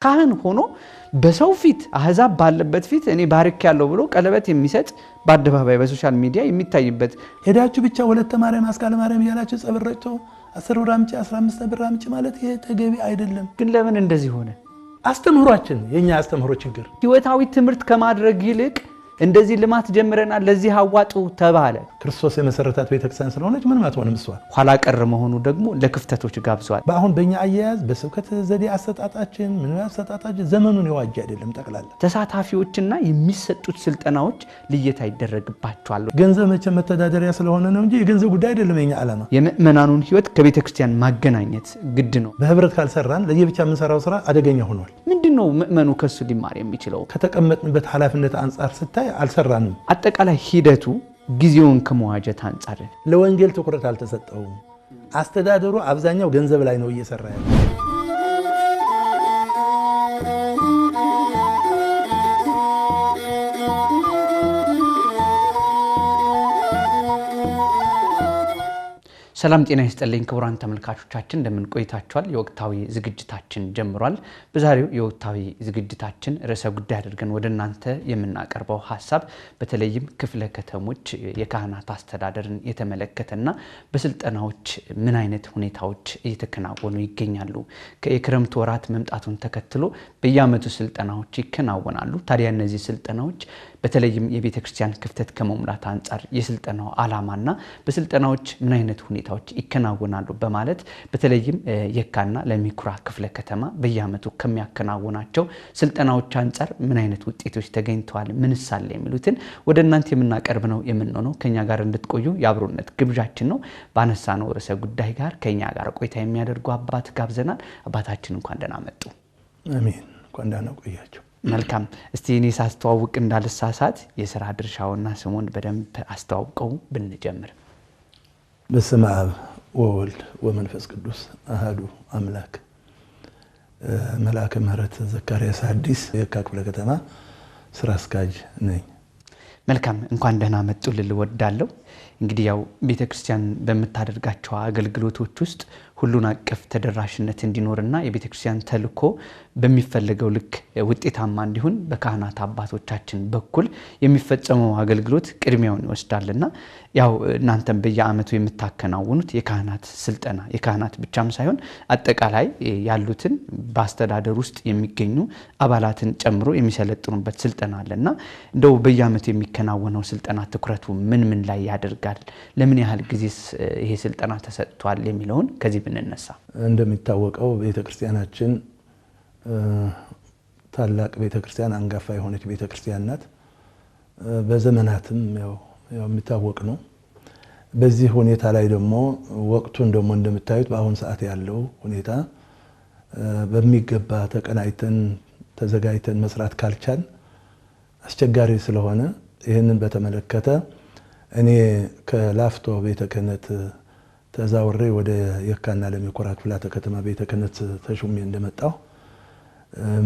ካህን ሆኖ በሰው ፊት አህዛብ ባለበት ፊት እኔ ባርክ ያለው ብሎ ቀለበት የሚሰጥ በአደባባይ በሶሻል ሚዲያ የሚታይበት ሄዳችሁ ብቻ ወለተ ማርያም አስካለ ማርያም ያላችሁ ጸበረጭቶ 10 ብር አምጪ 15 ብር አምጪ ማለት ይሄ ተገቢ አይደለም። ግን ለምን እንደዚህ ሆነ? አስተምህሯችን የኛ አስተምህሮ ችግር ህይወታዊ ትምህርት ከማድረግ ይልቅ እንደዚህ ልማት ጀምረናል ለዚህ አዋጡ ተባለ። ክርስቶስ የመሰረታት ቤተክርስቲያን ስለሆነች ምን ማትሆንም እሷ ኋላ ቀር መሆኑ ደግሞ ለክፍተቶች ጋብዟል። በአሁን በእኛ አያያዝ በስብከት ዘዴ አሰጣጣችን ምን አሰጣጣችን ዘመኑን የዋጀ አይደለም። ጠቅላላ ተሳታፊዎችና የሚሰጡት ስልጠናዎች ልየታ ይደረግባቸዋል። ገንዘብ መቼ መተዳደሪያ ስለሆነ ነው እንጂ የገንዘብ ጉዳይ አይደለም የኛ ዓላማ። የምእመናኑን ህይወት ከቤተክርስቲያን ማገናኘት ግድ ነው። በህብረት ካልሰራን ለየብቻ የምንሰራው ስራ አደገኛ ሆኗል። ምንድነው ምእመኑ ከሱ ሊማር የሚችለው? ከተቀመጥንበት ኃላፊነት አንፃር ስታይ አልሰራንም። አጠቃላይ ሂደቱ ጊዜውን ከመዋጀት አንፃር ለወንጌል ትኩረት አልተሰጠውም። አስተዳደሩ አብዛኛው ገንዘብ ላይ ነው እየሰራ ያለው። ሰላም ጤና ይስጥልኝ ክቡራን ተመልካቾቻችን እንደምን ቆይታችኋል? የወቅታዊ ዝግጅታችን ጀምሯል። በዛሬው የወቅታዊ ዝግጅታችን ርዕሰ ጉዳይ አድርገን ወደ እናንተ የምናቀርበው ሐሳብ በተለይም ክፍለ ከተሞች የካህናት አስተዳደርን የተመለከተና በስልጠናዎች ምን አይነት ሁኔታዎች እየተከናወኑ ይገኛሉ። የክረምት ወራት መምጣቱን ተከትሎ በየዓመቱ ስልጠናዎች ይከናወናሉ። ታዲያ እነዚህ ስልጠናዎች በተለይም የቤተክርስቲያን ክፍተት ከመሙላት አንፃር የስልጠናው ዓላማና በስልጠናዎች ምን አይነት ሁኔታዎች ይከናወናሉ በማለት በተለይም የካና ለሚኩራ ክፍለ ከተማ በየዓመቱ ከሚያከናውናቸው ስልጠናዎች አንፃር ምን አይነት ውጤቶች ተገኝተዋል፣ ምንስ አለ የሚሉትን ወደ እናንተ የምናቀርብ ነው የምንሆነው። ከኛ ጋር እንድትቆዩ የአብሮነት ግብዣችን ነው። ባነሳነው ርዕሰ ጉዳይ ጋር ከኛ ጋር ቆይታ የሚያደርጉ አባት ጋብዘናል። አባታችን እንኳን ደህና መጡ። አሜን። እንኳን ደህና ቆያችሁ። መልካም። እስቲ እኔ ሳስተዋውቅ እንዳልሳሳት የሥራ ድርሻውና ስሙን በደንብ አስተዋውቀው ብንጀምር። በስመ አብ ወወልድ ወመንፈስ ቅዱስ አሐዱ አምላክ። መልአከ ምሕረት ዘካርያስ ሐዲስ የካ ክፍለ ከተማ ስራ አስኪያጅ ነኝ። መልካም። እንኳን ደህና መጡ ልል ወዳለሁ። እንግዲህ ያው ቤተክርስቲያን በመታደርጋቸው አገልግሎቶች ውስጥ ሁሉን አቀፍ ተደራሽነት እንዲኖርና የቤተክርስቲያን ተልኮ በሚፈልገው ልክ ውጤታማ እንዲሆን በካህናት አባቶቻችን በኩል የሚፈጸመው አገልግሎት ቅድሚያውን ይወስዳልና ያው እናንተም በየዓመቱ የምታከናውኑት የካህናት ስልጠና የካህናት ብቻም ሳይሆን አጠቃላይ ያሉትን በአስተዳደር ውስጥ የሚገኙ አባላትን ጨምሮ የሚሰለጥኑበት ስልጠና አለና እንደው በየዓመቱ የሚከናወነው ስልጠና ትኩረቱ ምን ላይ ያደርጋል? ለምን ያህል ጊዜስ ይሄ ስልጠና ተሰጥቷል የሚለውን ከዚህ ብንነሳ። እንደሚታወቀው ቤተክርስቲያናችን ታላቅ ቤተክርስቲያን አንጋፋ የሆነች ቤተክርስቲያን ናት። በዘመናትም ያው የሚታወቅ ነው። በዚህ ሁኔታ ላይ ደግሞ ወቅቱን ደግሞ እንደምታዩት በአሁን ሰዓት ያለው ሁኔታ በሚገባ ተቀናይተን ተዘጋጅተን መስራት ካልቻል አስቸጋሪ ስለሆነ ይህንን በተመለከተ እኔ ከላፍቶ ቤተ ክህነት ተዛውሬ ወደ የካና ለሚኩራ ክፍላተ ከተማ ቤተ ክህነት ተሹሜ እንደመጣሁ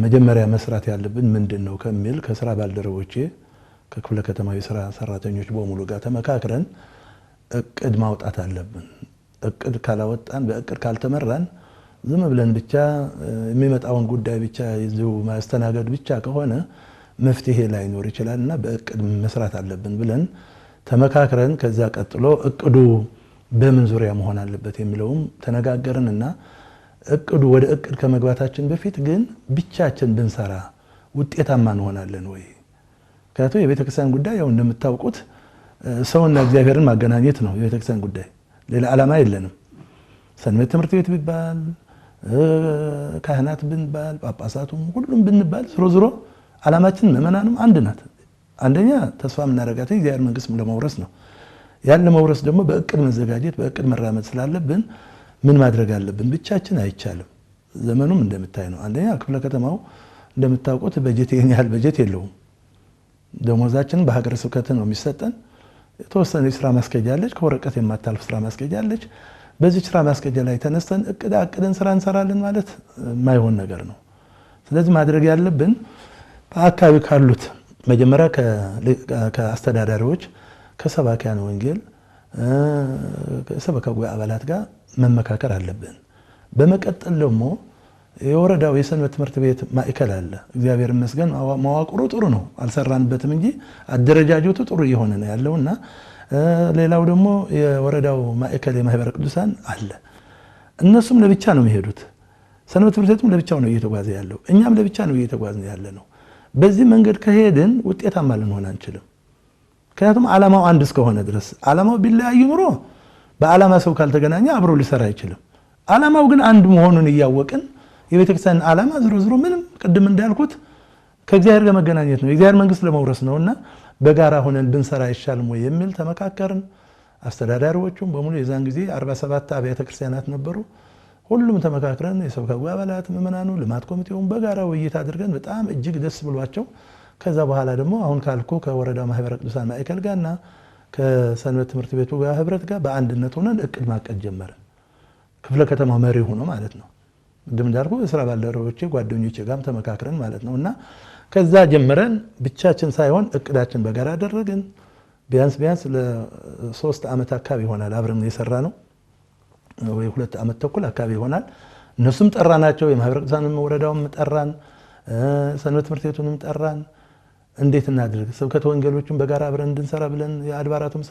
መጀመሪያ መስራት ያለብን ምንድነው ከሚል ከስራ ባልደረቦቼ ከክፍለ ከተማው የሥራ ሰራተኞች በሙሉ ጋር ተመካክረን እቅድ ማውጣት አለብን። እቅድ ካላወጣን በእቅድ ካልተመራን ዝም ብለን ብቻ የሚመጣውን ጉዳይ ብቻ ይዘው ማስተናገድ ብቻ ከሆነ መፍትሄ ላይኖር ይችላልና በእቅድ መስራት አለብን ብለን ተመካክረን ከዛ ቀጥሎ እቅዱ በምን ዙሪያ መሆን አለበት የሚለውም ተነጋገርንና እቅዱ ወደ እቅድ ከመግባታችን በፊት ግን ብቻችን ብንሰራ ውጤታማ እንሆናለን ወይ? ምክንያቱም የቤተክርስቲያን ጉዳይ ያው እንደምታውቁት ሰውና እግዚአብሔርን ማገናኘት ነው። የቤተክርስቲያን ጉዳይ ሌላ ዓላማ የለንም። ሰንበት ትምህርት ቤት ቢባል ካህናት ብንባል ጳጳሳቱም ሁሉም ብንባል ዝሮ ዓላማችን ምእመናንም አንድ ናት። አንደኛ ተስፋ የምናደርጋት የእግዚአብሔር መንግስት ለመውረስ ነው። ያን ለመውረስ ደግሞ በእቅድ መዘጋጀት በእቅድ መራመድ ስላለብን ምን ማድረግ አለብን? ብቻችን አይቻልም። ዘመኑም እንደምታይ ነው። አንደኛ ክፍለ ከተማው እንደምታውቁት በጀት ይሄን ያህል በጀት የለውም። ደሞዛችን በሀገረ ስብከት ነው የሚሰጠን። የተወሰነ የሥራ ማስኬጃ አለች፣ ከወረቀት የማታልፍ ስራ ማስኬጃ አለች። በዚህ ስራ ማስኬጃ ላይ ተነስተን አቅደን ስራ እንሰራለን ማለት የማይሆን ነገር ነው። ስለዚህ ማድረግ ያለብን በአካባቢ ካሉት መጀመሪያ ከአስተዳዳሪዎች ከሰባኪያን ወንጌል ከሰበካ ጉባኤ አባላት ጋር መመካከር አለብን። በመቀጠል ደግሞ የወረዳው የሰንበት ትምህርት ቤት ማዕከል አለ። እግዚአብሔር ይመስገን መዋቅሩ ጥሩ ነው፣ አልሰራንበትም እንጂ አደረጃጀቱ ጥሩ እየሆነ ነው ያለውና ሌላው ደግሞ የወረዳው ማዕከል የማህበረ ቅዱሳን አለ። እነሱም ለብቻ ነው የሚሄዱት። ሰንበት ትምህርት ቤቱም ለብቻው ነው እየተጓዘ ያለው፣ እኛም ለብቻ ነው እየተጓዝን ያለ ነው። በዚህ መንገድ ከሄድን ውጤታማ ልንሆን አንችልም። ምክንያቱም ዓላማው አንድ እስከሆነ ድረስ ዓላማው ቢለያይ ኑሮ በዓላማ ሰው ካልተገናኘ አብሮ ሊሰራ አይችልም። ዓላማው ግን አንድ መሆኑን እያወቅን የቤተክርስቲያን ዓላማ ዝሮ ምንም ቅድም እንዳልኩት ከእግዚአብሔር ጋር መገናኘት ነው፣ የእግዚአብሔር መንግስት ለመውረስ ነውና በጋራ ሆነን ብንሰራ አይሻልም ወይ የሚል ተመካከርን። አስተዳዳሪዎቹም በሙሉ የዛን ጊዜ 47 አብያተ ክርስቲያናት ነበሩ። ሁሉም ተመካክረን የሰበካ ጉባኤ አባላት፣ ምዕመናኑ፣ ልማት ኮሚቴውን በጋራ ውይይት አድርገን በጣም እጅግ ደስ ብሏቸው ከዛ በኋላ ደግሞ አሁን ካልኩ ከወረዳው ማህበረ ቅዱሳን ማዕከል ጋርና ከሰንበት ትምህርት ቤቱ ጋር ህብረት ጋር በአንድነት ሆነን እቅድ ማቀድ ጀመርን። ክፍለ ከተማው መሪ ሆኖ ማለት ነው። እንደም እንዳልኩ የሥራ ባልደረቦቼ ጓደኞቼ ጋርም ተመካክረን ማለት ነውና ከዛ ጀምረን ብቻችን ሳይሆን እቅዳችን በጋራ አደረግን። ቢያንስ ለ3 ዓመት አካባቢ ይሆናል አብረን የሰራ ነው፣ ወይ 2 ዓመት ተኩል አካባቢ ይሆናል። እነሱም ጠራናቸው፣ የማህበረ ቅዱሳንም ወረዳውም ጠራን፣ ሰንበት ትምህርት ቤቱንም ጠራን። እንዴት እናድርግ ስብከተ ወንጌሎችን በጋራ አብረን እንድንሰራ ብለን የአድባራቱም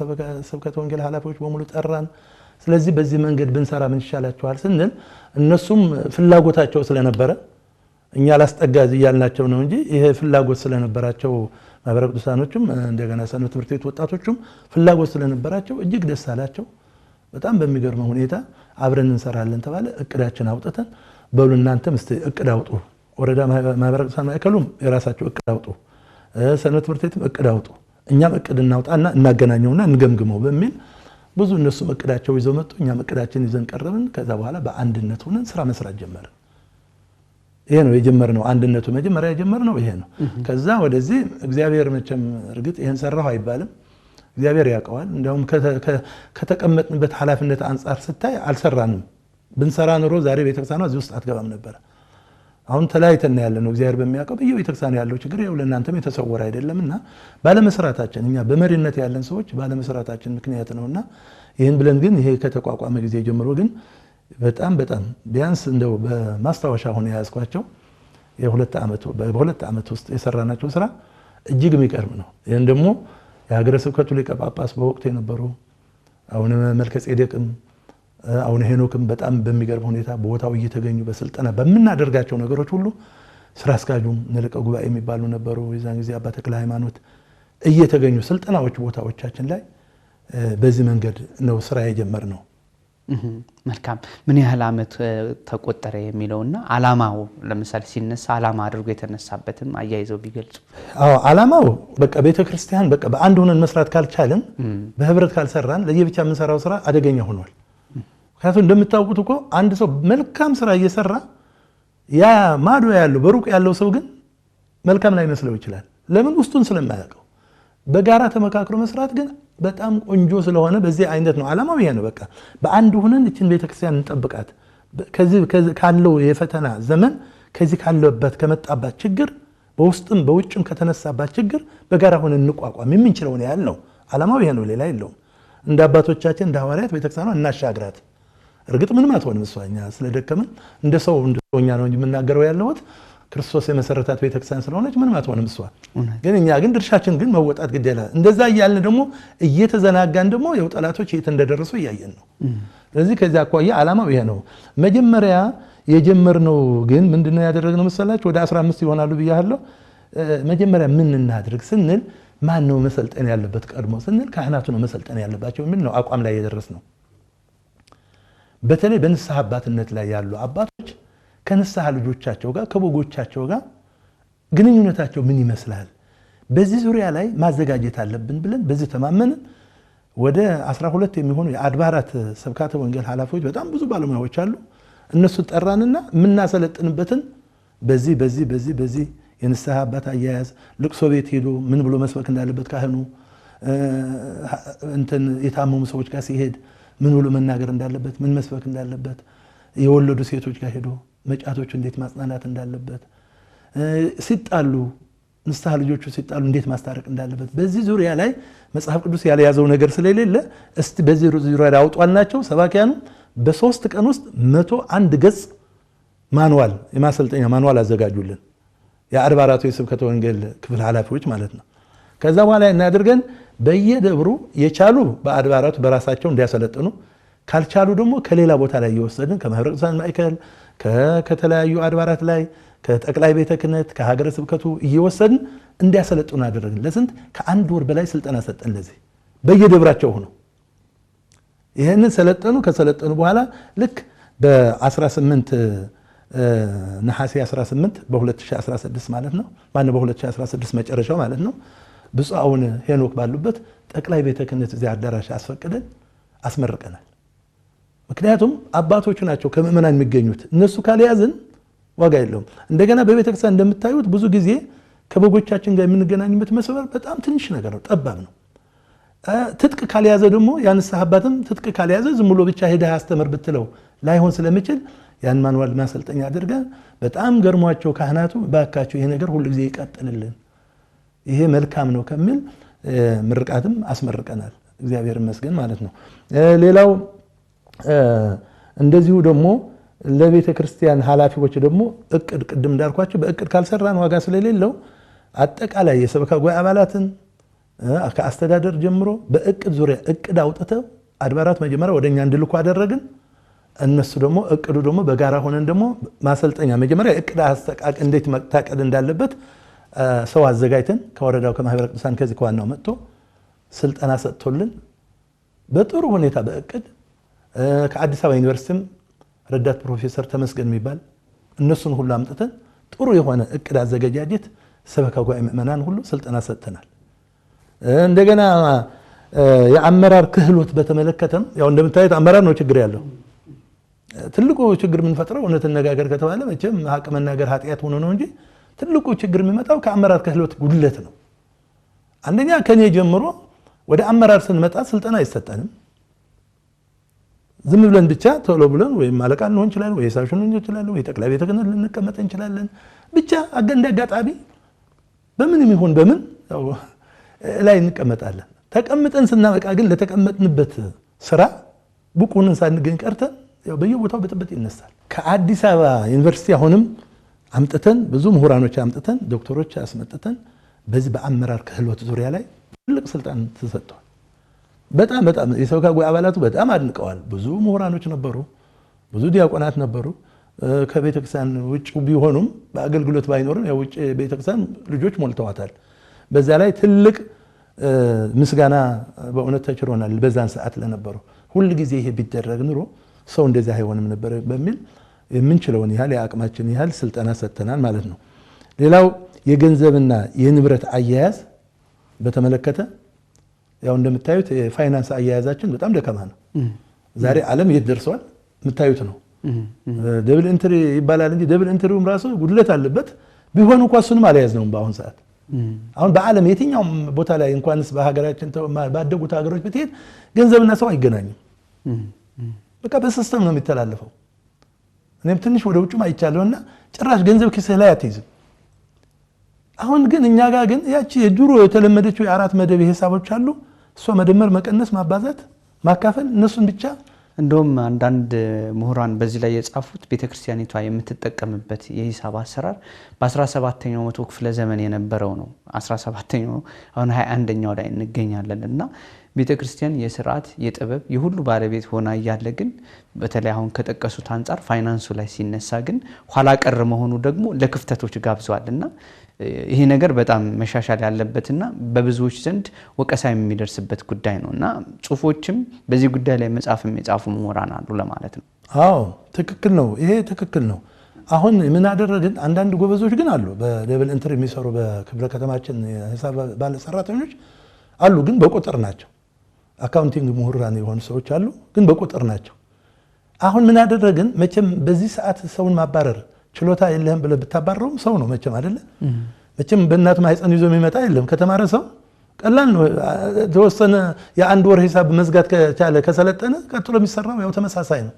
ስብከተ ወንጌል ኃላፊዎች በሙሉ ጠራን። ስለዚህ በዚህ መንገድ ብንሰራ ምን ይሻላችኋል ስንል እነሱም ፍላጎታቸው ስለነበረ እኛ ላስጠጋዝ እያልናቸው ነው እንጂ ይሄ ፍላጎት ስለነበራቸው ማህበረ ቅዱሳኖችም እንደገና ሰንበት ትምህርት ቤት ወጣቶችም ፍላጎት ስለነበራቸው እጅግ ደስ አላቸው። በጣም በሚገርም ሁኔታ አብረን እንሰራለን ተባለ። እቅዳችን አውጥተን በሉ እናንተም እስቲ እቅድ አውጡ፣ ወረዳ ማህበረ ቅዱሳን ማዕከሉም የራሳቸው እቅድ አውጡ፣ ሰንበት ትምህርት ቤትም እቅድ አውጡ፣ እኛም እቅድ እናውጣና እናገናኘውና እንገምግመው በሚል ብዙ እነሱም እቅዳቸው ይዘው መጡ፣ እኛም እቅዳችን ይዘን ቀረብን። ከዛ በኋላ በአንድነት ሆነን ስራ መስራት ጀመርን። ይሄ ነው የጀመርነው። አንድነቱ መጀመሪያ የጀመርነው ይሄ ነው። ከዛ ወደዚህ እግዚአብሔር መቼም እርግጥ ይሄን ሰራው አይባልም፣ እግዚአብሔር ያውቀዋል። እንደውም ከተቀመጥንበት ኃላፊነት አንጻር ስታይ አልሰራንም። ብንሰራ ኑሮ ዛሬ ቤተክርስቲያኗ እዚህ ውስጥ አትገባም ነበር። አሁን ተለያይተን ያለ ነው። እግዚአብሔር በሚያውቀው በየቤተክርስቲያኑ ያለው ችግር ይኸው ለእናንተም የተሰወረ አይደለምና ባለመስራታችን እኛ በመሪነት ያለን ሰዎች ባለመስራታችን ምክንያት ነውና ይሄን ብለን ግን ይሄ ከተቋቋመ ጊዜ ጀምሮ ግን በጣም ቢያንስ እንደው በማስታወሻ ሆነ ያዝኳቸው በሁለት ዓመት ውስጥ የሰራናቸው ስራ እጅግ የሚቀርም ነው። ይሄን ደግሞ የሀገረ ስብከቱ ሊቀ ጳጳስ በወቅቱ የነበሩ አሁን መልከ ጼዴቅም አሁን ሄኖክም በጣም በሚገርም ሁኔታ ቦታው እየተገኙ በስልጠና በመናደርጋቸው ነገሮች ሁሉ ስራ አስኪያጁም ንልቀ ጉባኤ የሚባሉ ነበሩ። የዛን ጊዜ አባ ተክለ ሃይማኖት እየተገኙ ስልጠናዎች ቦታዎቻችን ላይ በዚህ መንገድ ነው ስራ የጀመርነው። መልካም። ምን ያህል ዓመት ተቆጠረ የሚለውና ዓላማው ለምሳሌ ሲነሳ ዓላማ አድርጎ የተነሳበትም አያይዘው ቢገልጹ። ዓላማው በቃ ቤተክርስቲያን በቃ በአንድ ሆነን መስራት ካልቻልን በህብረት ካልሰራን ለየብቻ የምንሰራው ስራ አደገኛ ሆኗል። ምክንያቱም እንደምታውቁት እኮ አንድ ሰው መልካም ስራ እየሰራ ያ ማዶ ያለው በሩቅ ያለው ሰው ግን መልካም ላይ መስለው ይችላል። ለምን? ውስጡን ስለማያውቀው። በጋራ ተመካክሮ መስራት ግን በጣም ቆንጆ ስለሆነ በዚህ አይነት ነው ዓላማው። ይሄ ነው በቃ በአንድ ሆነን እቺን ቤተክርስቲያን እንጠብቃት። ከዚህ ካለው የፈተና ዘመን ከዚህ ካለበት ከመጣባት ችግር በውስጥም በውጭም ከተነሳባት ችግር በጋራ ሆነን እንቋቋም የምንችለው ነው ያለው ዓላማው። ይሄ ነው፣ ሌላ የለውም። እንደ አባቶቻችን እንደ ሐዋርያት ቤተክርስቲያኗን እናሻግራት። እርግጥ ምንም አትሆንም እሷኛ ስለደከመን እንደ ሰውኛ ነው እንጂ የምናገረው ያለሁት ክርስቶስ የመሰረታት ቤተክርስቲያን ስለሆነች ምንም አትሆንም እሷ። ግን እኛ ግን ድርሻችን ግን መወጣት ግድ ይላል። እንደዛ እያልን ደግሞ እየተዘናጋን ደግሞ የው ጠላቶች የት እንደደረሱ እያየን ነው። ስለዚህ ከዚህ አኳያ ዓላማው ይሄ ነው። መጀመሪያ የጀመርነው ግን ምንድነው ያደረግነው መሰላችሁ? ወደ 15 ይሆናሉ ብያለሁ። መጀመሪያ ምን እናድርግ ስንል ማን ነው መሰልጠን ያለበት ቀድሞ ስንል ካህናቱ ነው መሰልጠን ያለባቸው የሚል ነው አቋም ላይ የደረስነው። በተለይ በንስሐ አባትነት ላይ ያሉ አባቶች ከንስሐ ልጆቻቸው ጋር ከበጎቻቸው ጋር ግንኙነታቸው ምን ይመስላል፣ በዚህ ዙሪያ ላይ ማዘጋጀት አለብን ብለን በዚህ ተማመንን። ወደ 12 የሚሆኑ የአድባራት ስብከተ ወንጌል ኃላፊዎች በጣም ብዙ ባለሙያዎች አሉ። እነሱ ጠራንና የምናሰለጥንበትን በዚህ የንስሐ አባት አያያዝ ልቅሶ ቤት ሄዶ ምን ብሎ መስበክ እንዳለበት ካህኑ የታመሙ ሰዎች ጋር ሲሄድ ምን ብሎ መናገር እንዳለበት ምን መስበክ እንዳለበት፣ የወለዱ ሴቶች ጋር ሄዶ መጫቶቹ እንዴት ማጽናናት እንዳለበት፣ ሲጣሉ ንስሐ ልጆቹ ሲጣሉ እንዴት ማስታረቅ እንዳለበት በዚህ ዙሪያ ላይ መጽሐፍ ቅዱስ ያልያዘው ነገር ስለሌለ እስቲ በዚህ ዙሪያ ላይ አውጧልናቸው። ሰባኪያኑ በ3 ቀን ውስጥ 101 ገጽ ማንዋል የማሰልጠኛ ማንዋል አዘጋጁልን የአድባራቱ የስብከተ ወንጌል ክፍል ኃላፊዎች ማለት ነው። ከዛ በኋላ እናድርገን በየደብሩ የቻሉ በአድባራቱ በራሳቸው እንዲያሰለጥኑ ካልቻሉ ደግሞ ከሌላ ቦታ ላይ እየወሰድን ከማህበረ ቅዱሳን ማዕከል ከተለያዩ አድባራት ላይ ከጠቅላይ ቤተ ክህነት ከሀገረ ስብከቱ እየወሰድን እንዲያሰለጥኑ አደረግን። ለስንት ከአንድ ወር በላይ ስልጠና ሰጠን። ለዚህ በየደብራቸው ሆነው ይሄንን ሰለጠኑ። ከሰለጠኑ በኋላ ልክ በ18 ነሐሴ 18 በ2016 ማለት ነው በ2016 መጨረሻው ማለት ነው ብፁዕ አቡነ ሄኖክ ባሉበት ጠቅላይ ቤተ ክህነት እዚያ አዳራሽ አስፈቅደን አስመርቀናል። ምክንያቱም አባቶቹ ናቸው ከምእመናን የሚገኙት። እነሱ ካልያዝን ዋጋ የለውም። እንደገና በቤተክርስቲያን እንደምታዩት ብዙ ጊዜ ከበጎቻችን ጋር የምንገናኝበት መስመር በጣም ትንሽ ነገር ነው፣ ጠባብ ነው። ትጥቅ ካልያዘ ደግሞ ያንስሐ አባትም ትጥቅ ካልያዘ ዝም ብሎ ብቻ ሄደህ አስተምር ብትለው ላይሆን ስለሚችል ያን ማንዋል ማሰልጠኛ አድርገን በጣም ገርሟቸው ካህናቱ ባካቸው ይሄ ነገር ሁሉ ጊዜ ይቀጥልልን ይሄ መልካም ነው ከሚል ምርቃትም አስመርቀናል። እግዚአብሔር ይመስገን ማለት ነው። ሌላው እንደዚሁ ደግሞ ለቤተ ክርስቲያን ኃላፊዎች ደግሞ እቅድ ቅድም እንዳልኳቸው በእቅድ ካልሰራን ዋጋ ስለሌለው አጠቃላይ የሰበካ ጉባኤ አባላትን ከአስተዳደር ጀምሮ በእቅድ ዙሪያ እቅድ አውጥተው አድባራት መጀመሪያ ወደኛ እንድልኩ አደረግን። እነሱ ደግሞ እቅዱ ደግሞ በጋራ ሆነን ደግሞ ማሰልጠኛ መጀመሪያ እቅድ አስተቃቅ እንዴት መታቀድ እንዳለበት ሰው አዘጋጅተን ከወረዳው ከማህበረ ቅዱሳን ከዚህ ከዋናው መጥቶ ስልጠና ሰጥቶልን በጥሩ ሁኔታ በእቅድ ከአዲስ አበባ ዩኒቨርሲቲም ረዳት ፕሮፌሰር ተመስገን የሚባል እነሱን ሁሉ አምጥተን ጥሩ የሆነ እቅድ አዘገጃጀት ሰበካ ጉባኤ ምእመናን ሁሉ ስልጠና ሰጥተናል። እንደገና የአመራር ክህሎት በተመለከተም ያው እንደምታዩት አመራር ነው ችግር ያለው። ትልቁ ችግር የምንፈጥረው እውነት ነጋገር ከተባለ መቼም ሀቅ መናገር ኃጢአት ሆኖ ነው እንጂ ትልቁ ችግር የሚመጣው ከአመራር ክህሎት ጉድለት ነው። አንደኛ ከኔ ጀምሮ ወደ አመራር ስንመጣ ስልጠና አይሰጠንም። ዝም ብለን ብቻ ቶሎ ብለን ወይም አለቃ ልንሆን እንችላለን ወይ ሳሽን ልንሆን እንችላለን ወይ ጠቅላይ ቤተ ክህነት ልንቀመጥ እንችላለን። ብቻ እንደ አጋጣሚ በምንም ይሁን በምን ያው ላይ እንቀመጣለን። ተቀምጠን ስናበቃ ግን ለተቀመጥንበት ስራ ብቁንን ሳንገኝ ቀርተን ያው በየቦታው በጥብጥ ይነሳል። ከአዲስ አበባ ዩኒቨርሲቲ አሁንም አምጥተን ብዙ ምሁራኖች አምጥተን ዶክተሮች አስመጥተን በዚህ በአመራር ክህሎት ዙሪያ ላይ ትልቅ ስልጣን ተሰጥቷል። በጣም የሰበካ ጉባኤ አባላቱ በጣም አድንቀዋል። ብዙ ምሁራኖች ነበሩ፣ ብዙ ዲያቆናት ነበሩ። ከቤተክርስቲያን ውጭ ቢሆኑም በአገልግሎት ባይኖርም ያው ውጭ ቤተክርስቲያን ልጆች ሞልተዋታል። በዛ ላይ ትልቅ ምስጋና በእውነት ተችሮናል። በዛን ሰዓት ለነበሩ ሁሉ ጊዜ ይሄ ቢደረግ ኑሮ ሰው እንደዚህ አይሆንም ነበር በሚል የምንችለውን ያህል የአቅማችን ያህል ስልጠና ሰጥተናል ማለት ነው። ሌላው የገንዘብና የንብረት አያያዝ በተመለከተ ያው እንደምታዩት የፋይናንስ አያያዛችን በጣም ደካማ ነው። ዛሬ ዓለም የት ደርሷል የምታዩት ነው። ደብል ኢንትሪ ይባላል እንጂ ደብል ኢንትሪውም ራሱ ጉድለት አለበት። ቢሆን እንኳን እሱንም አልያዝነውም በአሁን ሰዓት። አሁን በዓለም የትኛውም ቦታ ላይ እንኳንስ በሀገራችን ባደጉት ሀገሮች ብትሄድ ገንዘብና ሰው አይገናኝም። በቃ በሲስተም ነው የሚተላለፈው። እኔም ትንሽ ወደ ውጭም አይቻለሁና ጭራሽ ገንዘብ ኪስህ ላይ አትይዝም። አሁን ግን እኛ ጋር ግን ያቺ የድሮ የተለመደችው የአራት መደብ ሂሳቦች አሉ። እሷ መደመር፣ መቀነስ፣ ማባዛት፣ ማካፈል እነሱን ብቻ እንደውም አንዳንድ ምሁራን በዚህ ላይ የጻፉት ቤተክርስቲያኒቷ የምትጠቀምበት የሂሳብ አሰራር በ17ኛው መቶ ክፍለ ዘመን የነበረው ነው። 17ኛው አሁን 21ኛው ላይ እንገኛለን እና ቤተክርስቲያን የስርዓት የጥበብ የሁሉ ባለቤት ሆና እያለ ግን በተለይ አሁን ከጠቀሱት አንፃር ፋይናንሱ ላይ ሲነሳ ግን ኋላ ቀር መሆኑ ደግሞ ለክፍተቶች ጋብዟልና ይሄ ነገር በጣም መሻሻል ያለበትና በብዙዎች ዘንድ ወቀሳ የሚደርስበት ጉዳይ ነውና ጽሁፎችም በዚህ ጉዳይ ላይ መጻፍም የጻፉ ምሁራን አሉ ለማለት ነው። አዎ ትክክል ነው። ይሄ ትክክል ነው። አሁን ምን አደረግን? አንዳንድ ጎበዞች ግን አሉ በደብል ኢንትሪ የሚሰሩ በክፍለ ከተማችን የሂሳብ ባለሰራተኞች አሉ፣ ግን በቁጥር ናቸው። አካውንቲንግ ምሁራን የሆኑ ሰዎች አሉ፣ ግን በቁጥር ናቸው። አሁን ምን አደረግን? መቼም በዚህ ሰዓት ሰውን ማባረር ችሎታ የለህም ብለህ ብታባረውም ሰው ነው መቼም አይደለ? መቼም በእናት ማህፀን ይዞ የሚመጣ የለም። ከተማረ ሰው ቀላል ነው። ተወሰነ የአንድ ወር ሂሳብ መዝጋት ከቻለ ከሰለጠነ ቀጥሎ የሚሰራው ያው ተመሳሳይ ነው።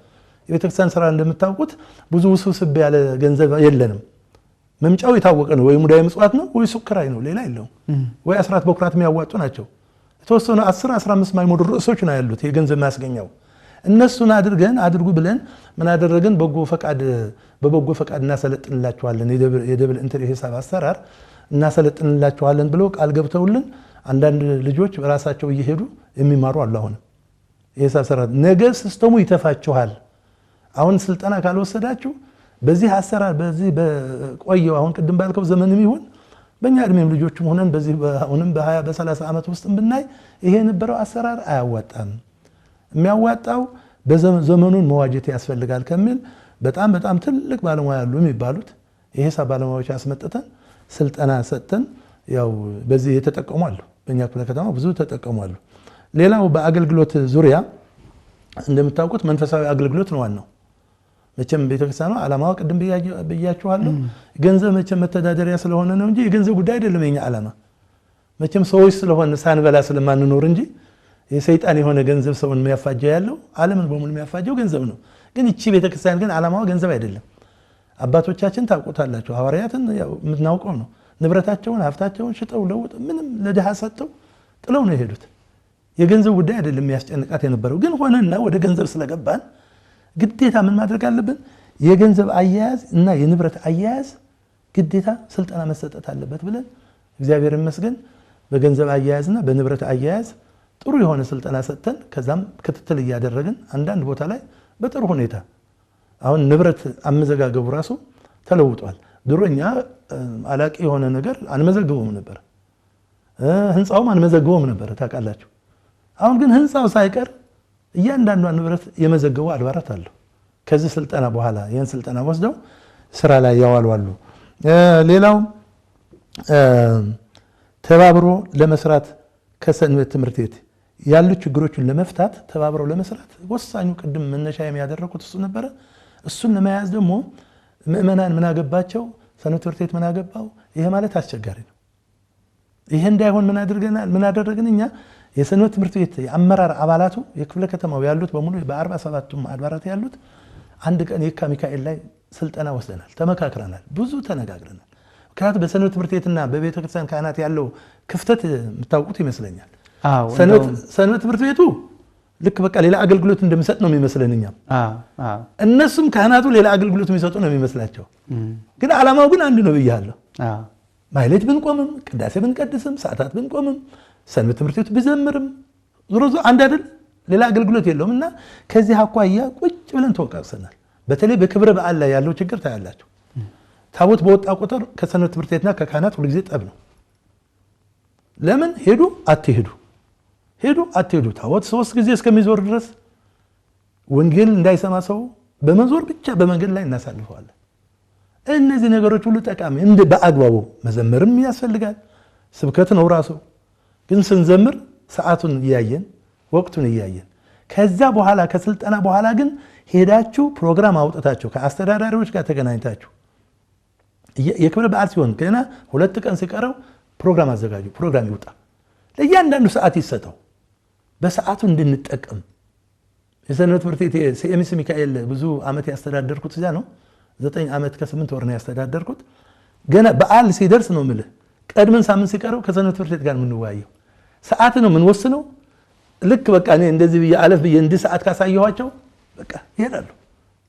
የቤተክርስቲያን ስራ እንደምታውቁት ብዙ ውስብስብ ያለ ገንዘብ የለንም። መምጫው የታወቀ ነው። ወይ ሙዳየ ምጽዋት ነው ወይ ሱቅ ኪራይ ነው፣ ሌላ የለውም። ወይ አስራት በኩራት የሚያዋጡ ናቸው። የተወሰኑ 10-15 ማይሞዱ ርዕሶች ነው ያሉት የገንዘብ ማስገኛው። እነሱን አድርጉ ብለን ምን አደረግን? በበጎ ፈቃድ እናሰለጥንላችኋለን የደብል ኢንትሪ ሂሳብ አሰራር እናሰለጥንላችኋለን ብለው ቃል ገብተውልን አንዳንድ ልጆች በራሳቸው እየሄዱ የሚማሩ አሉ። አሁን የሂሳብ አሰራር ነገ ሲስተሙ ይተፋችኋል። አሁን ስልጠና ካልወሰዳችሁ በዚህ አሰራር በዚህ በቆየው አሁን ቅድም ባልከው ዘመንም ይሁን በእኛ እድሜም ልጆችም ሆነን በዚህ አሁንም በ20 በ30 ዓመት ውስጥ ብናይ ይሄ የነበረው አሰራር አያዋጣም። የሚያዋጣው በዘመኑን መዋጀት ያስፈልጋል ከሚል በጣም ትልቅ ባለሙያ ያሉ የሚባሉት የሂሳብ ባለሙያዎች አስመጥተን ስልጠና ሰጥተን ያው በዚህ የተጠቀሙ አሉ። በእኛ ክፍለ ከተማ ብዙ ተጠቀሙ አሉ። ሌላው በአገልግሎት ዙሪያ እንደምታውቁት መንፈሳዊ አገልግሎት ነው ዋናው። መቼም ቤተክርስቲያኑ ዓላማው ቅድም ብያችኋለሁ ገንዘብ መቼም መተዳደሪያ ስለሆነ ነው እንጂ የገንዘብ ጉዳይ አይደለም የኛ ዓላማ። መቼም ሰዎች ስለሆነ ሳንበላ ስለማንኖር እንጂ የሰይጣን የሆነ ገንዘብ ሰውን የሚያፋጀው ያለው ዓለምን በሙሉ የሚያፋጀው ገንዘብ ነው። ግን እቺ ቤተክርስቲያን ግን ዓላማዋ ገንዘብ አይደለም። አባቶቻችን ታውቁታላችሁ፣ ሐዋርያትን ያው የምናውቀው ነው። ንብረታቸውን ሀብታቸውን ሽጠው ለውጥ ምንም ለድሃ ሰጥተው ጥለው ነው የሄዱት። የገንዘብ ጉዳይ አይደለም የሚያስጨንቃት የነበረው። ግን ሆነና ወደ ገንዘብ ስለገባን ግዴታ ምን ማድረግ አለብን? የገንዘብ አያያዝ እና የንብረት አያያዝ ግዴታ ስልጠና መሰጠት አለበት ብለን እግዚአብሔር ይመስገን በገንዘብ አያያዝና በንብረት አያያዝ ጥሩ የሆነ ስልጠና ሰጥተን ከዛም ክትትል እያደረግን አንዳንድ ቦታ ላይ በጥሩ ሁኔታ አሁን ንብረት አመዘጋገቡ ራሱ ተለውጧል። ድሮኛ አላቂ የሆነ ነገር አንመዘግበውም ነበር፣ ህንፃውም አንመዘግበውም ነበር ታውቃላችሁ። አሁን ግን ህንፃው ሳይቀር እያንዳንዷ ንብረት የመዘገቡ አድባራት አሉ። ከዚህ ስልጠና በኋላ ይህን ስልጠና ወስደው ስራ ላይ ያዋሉ። ሌላው ተባብሮ ለመስራት ከሰንበት ትምህርት ቤት ያሉ ችግሮችን ለመፍታት ተባብረው ለመስራት ወሳኙ ቅድም መነሻ የሚያደርጉት እሱ ነበረ። እሱን ለመያዝ ደግሞ ምእመናን ምን አገባቸው፣ ሰንበት ትምህርት ቤት ምን አገባው፣ ይሄ ማለት አስቸጋሪ ነው። ይሄ እንዳይሆን ምን አደረግን እኛ የሰንበት ትምህርት ቤት የአመራር አባላቱ የክፍለ ከተማው ያሉት በሙሉ በ47ቱም አድባራት ያሉት አንድ ቀን የካ ሚካኤል ላይ ስልጠና ወስደናል፣ ተመካክረናል፣ ብዙ ተነጋግረናል። ምክንያቱም በሰንበት ትምህርት ቤትና በቤተ ክርስቲያን ካህናት ያለው ክፍተት የምታውቁት ይመስለኛል። ሰንበት ትምህርት ቤቱ ልክ በቃ ሌላ አገልግሎት እንደሚሰጥ ነው የሚመስለን እኛም። እነሱም ካህናቱ ሌላ አገልግሎት የሚሰጡ ነው የሚመስላቸው። ግን ዓላማው ግን አንድ ነው ብያለሁ። ማህሌት ብንቆምም ቅዳሴ ብንቀድስም ሰዓታት ብንቆምም ሰንበት ትምህርት ቤቱ ብዘምርም ዞሮ አንድ አይደል፣ ሌላ አገልግሎት የለውም። እና ከዚህ አኳያ ቁጭ ብለን ተወቃቅሰናል። በተለይ በክብረ በዓል ላይ ያለው ችግር ታያላችሁ። ታቦት በወጣ ቁጥር ከሰንበት ትምህርት ቤትና ከካህናት ሁልጊዜ ጠብ ነው። ለምን ሄዱ አትሄዱ ታቦት 3 ጊዜ እስከሚዞር ድረስ ወንጌል እንዳይሰማ ሰው በመዞር ብቻ በመንገድ ላይ እናሳልፈዋለን። እነዚህ ነገሮች ሁሉ ጠቃሚ እንደ በአግባቡ መዘመርም ያስፈልጋል። ስብከት ነው ራሱ። ግን ስንዘምር ሰዓቱን እያየን ወቅቱን እያየን ከዛ በኋላ ከስልጠና በኋላ ግን ሄዳችሁ ፕሮግራም አውጥታችሁ ከአስተዳዳሪዎች ጋር ተገናኝታችሁ የክብረ በዓል ሲሆን ገና 2 ቀን ሲቀረው ፕሮግራም አዘጋጁ። ፕሮግራም ይውጣ፣ ለእያንዳንዱ ሰዓት ይሰጠው፣ በሰዓቱ እንድንጠቀም። የሰንበት ትምህርት ቤት ሲኤምሲ ሚካኤል ብዙ ዓመት ያስተዳደርኩት እዚያ ነው። 9 ዓመት ከ8 ወር ነው ያስተዳደርኩት። ገና በዓል ሲደርስ ነው የምልህ ቀድመን ሳምንት ሲቀረው ከሰንበት ትምህርት ቤት ጋር የምንወያየው ሰዓት ነው የምንወስነው። ልክ በቃ እኔ እንደዚህ ብዬ አለፍ ብዬ እንዲህ ሰዓት ካሳየኋቸው በቃ ይሄዳሉ።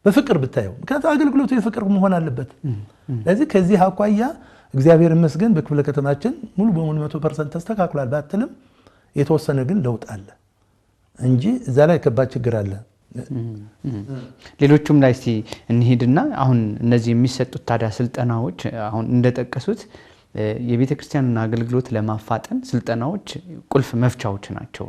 በፍቅር ብታየው፣ ምክንያቱም አገልግሎቱ የፍቅር መሆን አለበት። ስለዚህ ከዚህ አኳያ እግዚአብሔር ይመስገን በክፍለ ከተማችን ሙሉ በሙሉ 100% ተስተካክሏል ባትልም የተወሰነ ግን ለውጥ አለ እንጂ እዛ ላይ ከባድ ችግር አለ። ሌሎቹም ላይ እስቲ እንሂድና አሁን እነዚህ የሚሰጡት ታዲያ ስልጠናዎች አሁን እንደጠቀሱት የቤተ ክርስቲያንን አገልግሎት ለማፋጠን ስልጠናዎች ቁልፍ መፍቻዎች ናቸው።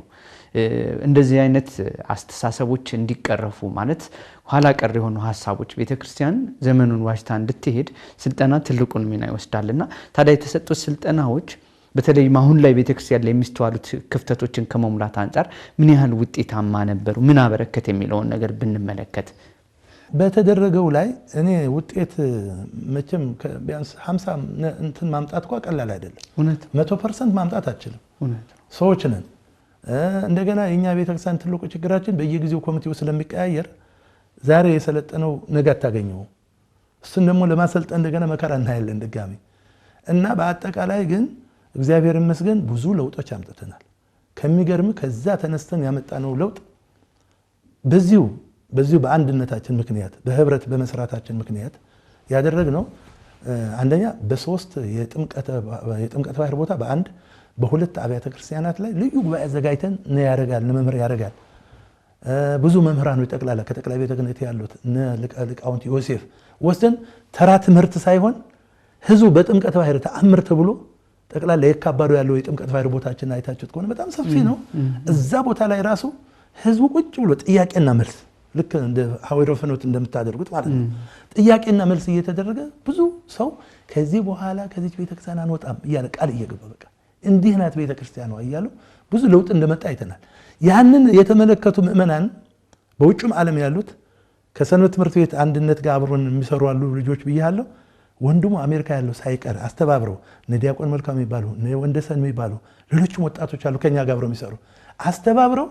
እንደዚህ አይነት አስተሳሰቦች እንዲቀረፉ ማለት ኋላ ቀር የሆኑ ሐሳቦች ቤተ ክርስቲያን ዘመኑን ዋጅታ እንድትሄድ ስልጠና ትልቁን ሚና ይወስዳልና ታዲያ የተሰጡት ስልጠናዎች በተለይም አሁን ላይ ቤተ ክርስቲያን ላይ የሚስተዋሉት ክፍተቶችን ከመሙላት አንጻር ምን ያህል ውጤታማ ነበሩ፣ ምን አበረከት የሚለውን ነገር ብንመለከት በተደረገው ላይ እኔ ውጤት መቼም ቢያንስ 50 እንትን ማምጣት እንኳን ቀላል አይደለም። 100% ማምጣት አችልም። ሰዎች ነን። እንደገና የኛ ቤተክርስቲያን ትልቁ ችግራችን በየጊዜው ኮሚቴው ስለሚቀያየር ዛሬ የሰለጠነው ነገ አታገኘው። እሱን ደግሞ ለማሰልጠን እንደገና መከራ እናያለን ድጋሚ እና በአጠቃላይ ግን እግዚአብሔር ይመስገን ብዙ ለውጦች አምጥተናል። ከሚገርም ከዛ ተነስተን ያመጣነው ለውጥ በዚሁ በአንድነታችን ምክንያት በህብረት በመስራታችን ምክንያት ያደረግነው አንደኛ በሶስት የጥምቀተ ባህር ቦታ በሁለት አብያተ ክርስቲያናት ላይ ልዩ ጉባኤ አዘጋጅተን ነው ያደርጋል መምህር ያደርጋል ብዙ መምህራኖች ጠቅላላ ከጠቅላይ ቤተ ክህነት ያሉት ሊቃውንት ዮሴፍ ወስደን ተራ ትምህርት ሳይሆን ህዝቡ በጥምቀተ ባህር ተአምር ተብሎ ጠቅላላ የካባዶ ያለው የጥምቀተ ባህር ቦታችን አይታችሁት ከሆነ በጣም ሰፊ ነው እዛ ቦታ ላይ ራሱ ህዝቡ ቁጭ ብሎ ጥያቄና መልስ ልክ እንደ ሐዋርያው ፍኖት እንደምታደርጉት ማለት ነው ጥያቄና መልስ እየተደረገ ብዙ ሰው ከዚህ በኋላ ከዚህ ቤተክርስቲያን አንወጣም እያለ ቃል እየገባ በቃ እንዲህ ናት ቤተክርስቲያኗ እያሉ ብዙ ለውጥ እንደመጣ አይተናል ያንን የተመለከቱ ምእመናን በውጭም ዓለም ያሉት ከሰንበት ትምህርት ቤት አንድነት ጋር አብሮን የሚሰሩ አሉ ልጆች ብያለሁ ወንድሙ አሜሪካ ያለው ሳይቀር አስተባብረው ዲያቆን መልካም የሚባሉ ወንደሰን የሚባሉ ሌሎችም ወጣቶች አሉ ከኛ ጋር አብረው የሚሰሩ አስተባብረው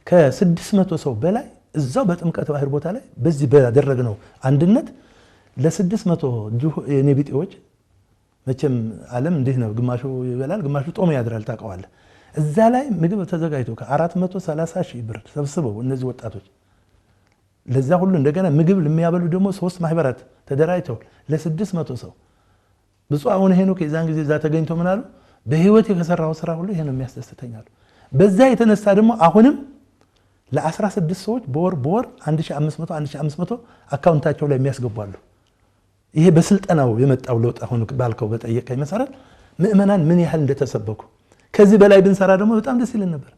ከ600 ሰው በላይ እዛው በጥምቀተ ባህር ቦታ ላይ በዚህ ባደረግነው አንድነት ለ600 የኔ ቢጤዎች መቼም ዓለም እንዴት ነው ግማሹ ይበላል ግማሹ ጦም ያድራል ታውቀዋለህ እዛ ላይ ምግብ ተዘጋጅቶ ከ430 ሺህ ብር ሰብስበው እነዚህ ወጣቶች ለዛ ሁሉ እንደገና ምግብ ለሚያበሉ ደግሞ 3 ማህበራት ተደራጅተው ለ600 ሰው ብፁዕ አቡነ ሄኖክ የዛን ጊዜ እዛ ተገኝቶ ምን አሉ በህይወት የከሰራው ስራ ሁሉ ይሄ ነው የሚያስደስተኛል በዛ የተነሳ ደግሞ አሁንም ለ16 ሰዎች በወር 1500 አካውንታቸው ላይ የሚያስገባሉ ይሄ በስልጠናው የመጣው ለውጥ አሁን ባልከው በጠየቀኝ መሰረት ምእመናን ምን ያህል እንደተሰበኩ ከዚህ በላይ ብንሰራ ደግሞ በጣም ደስ ይለን ነበር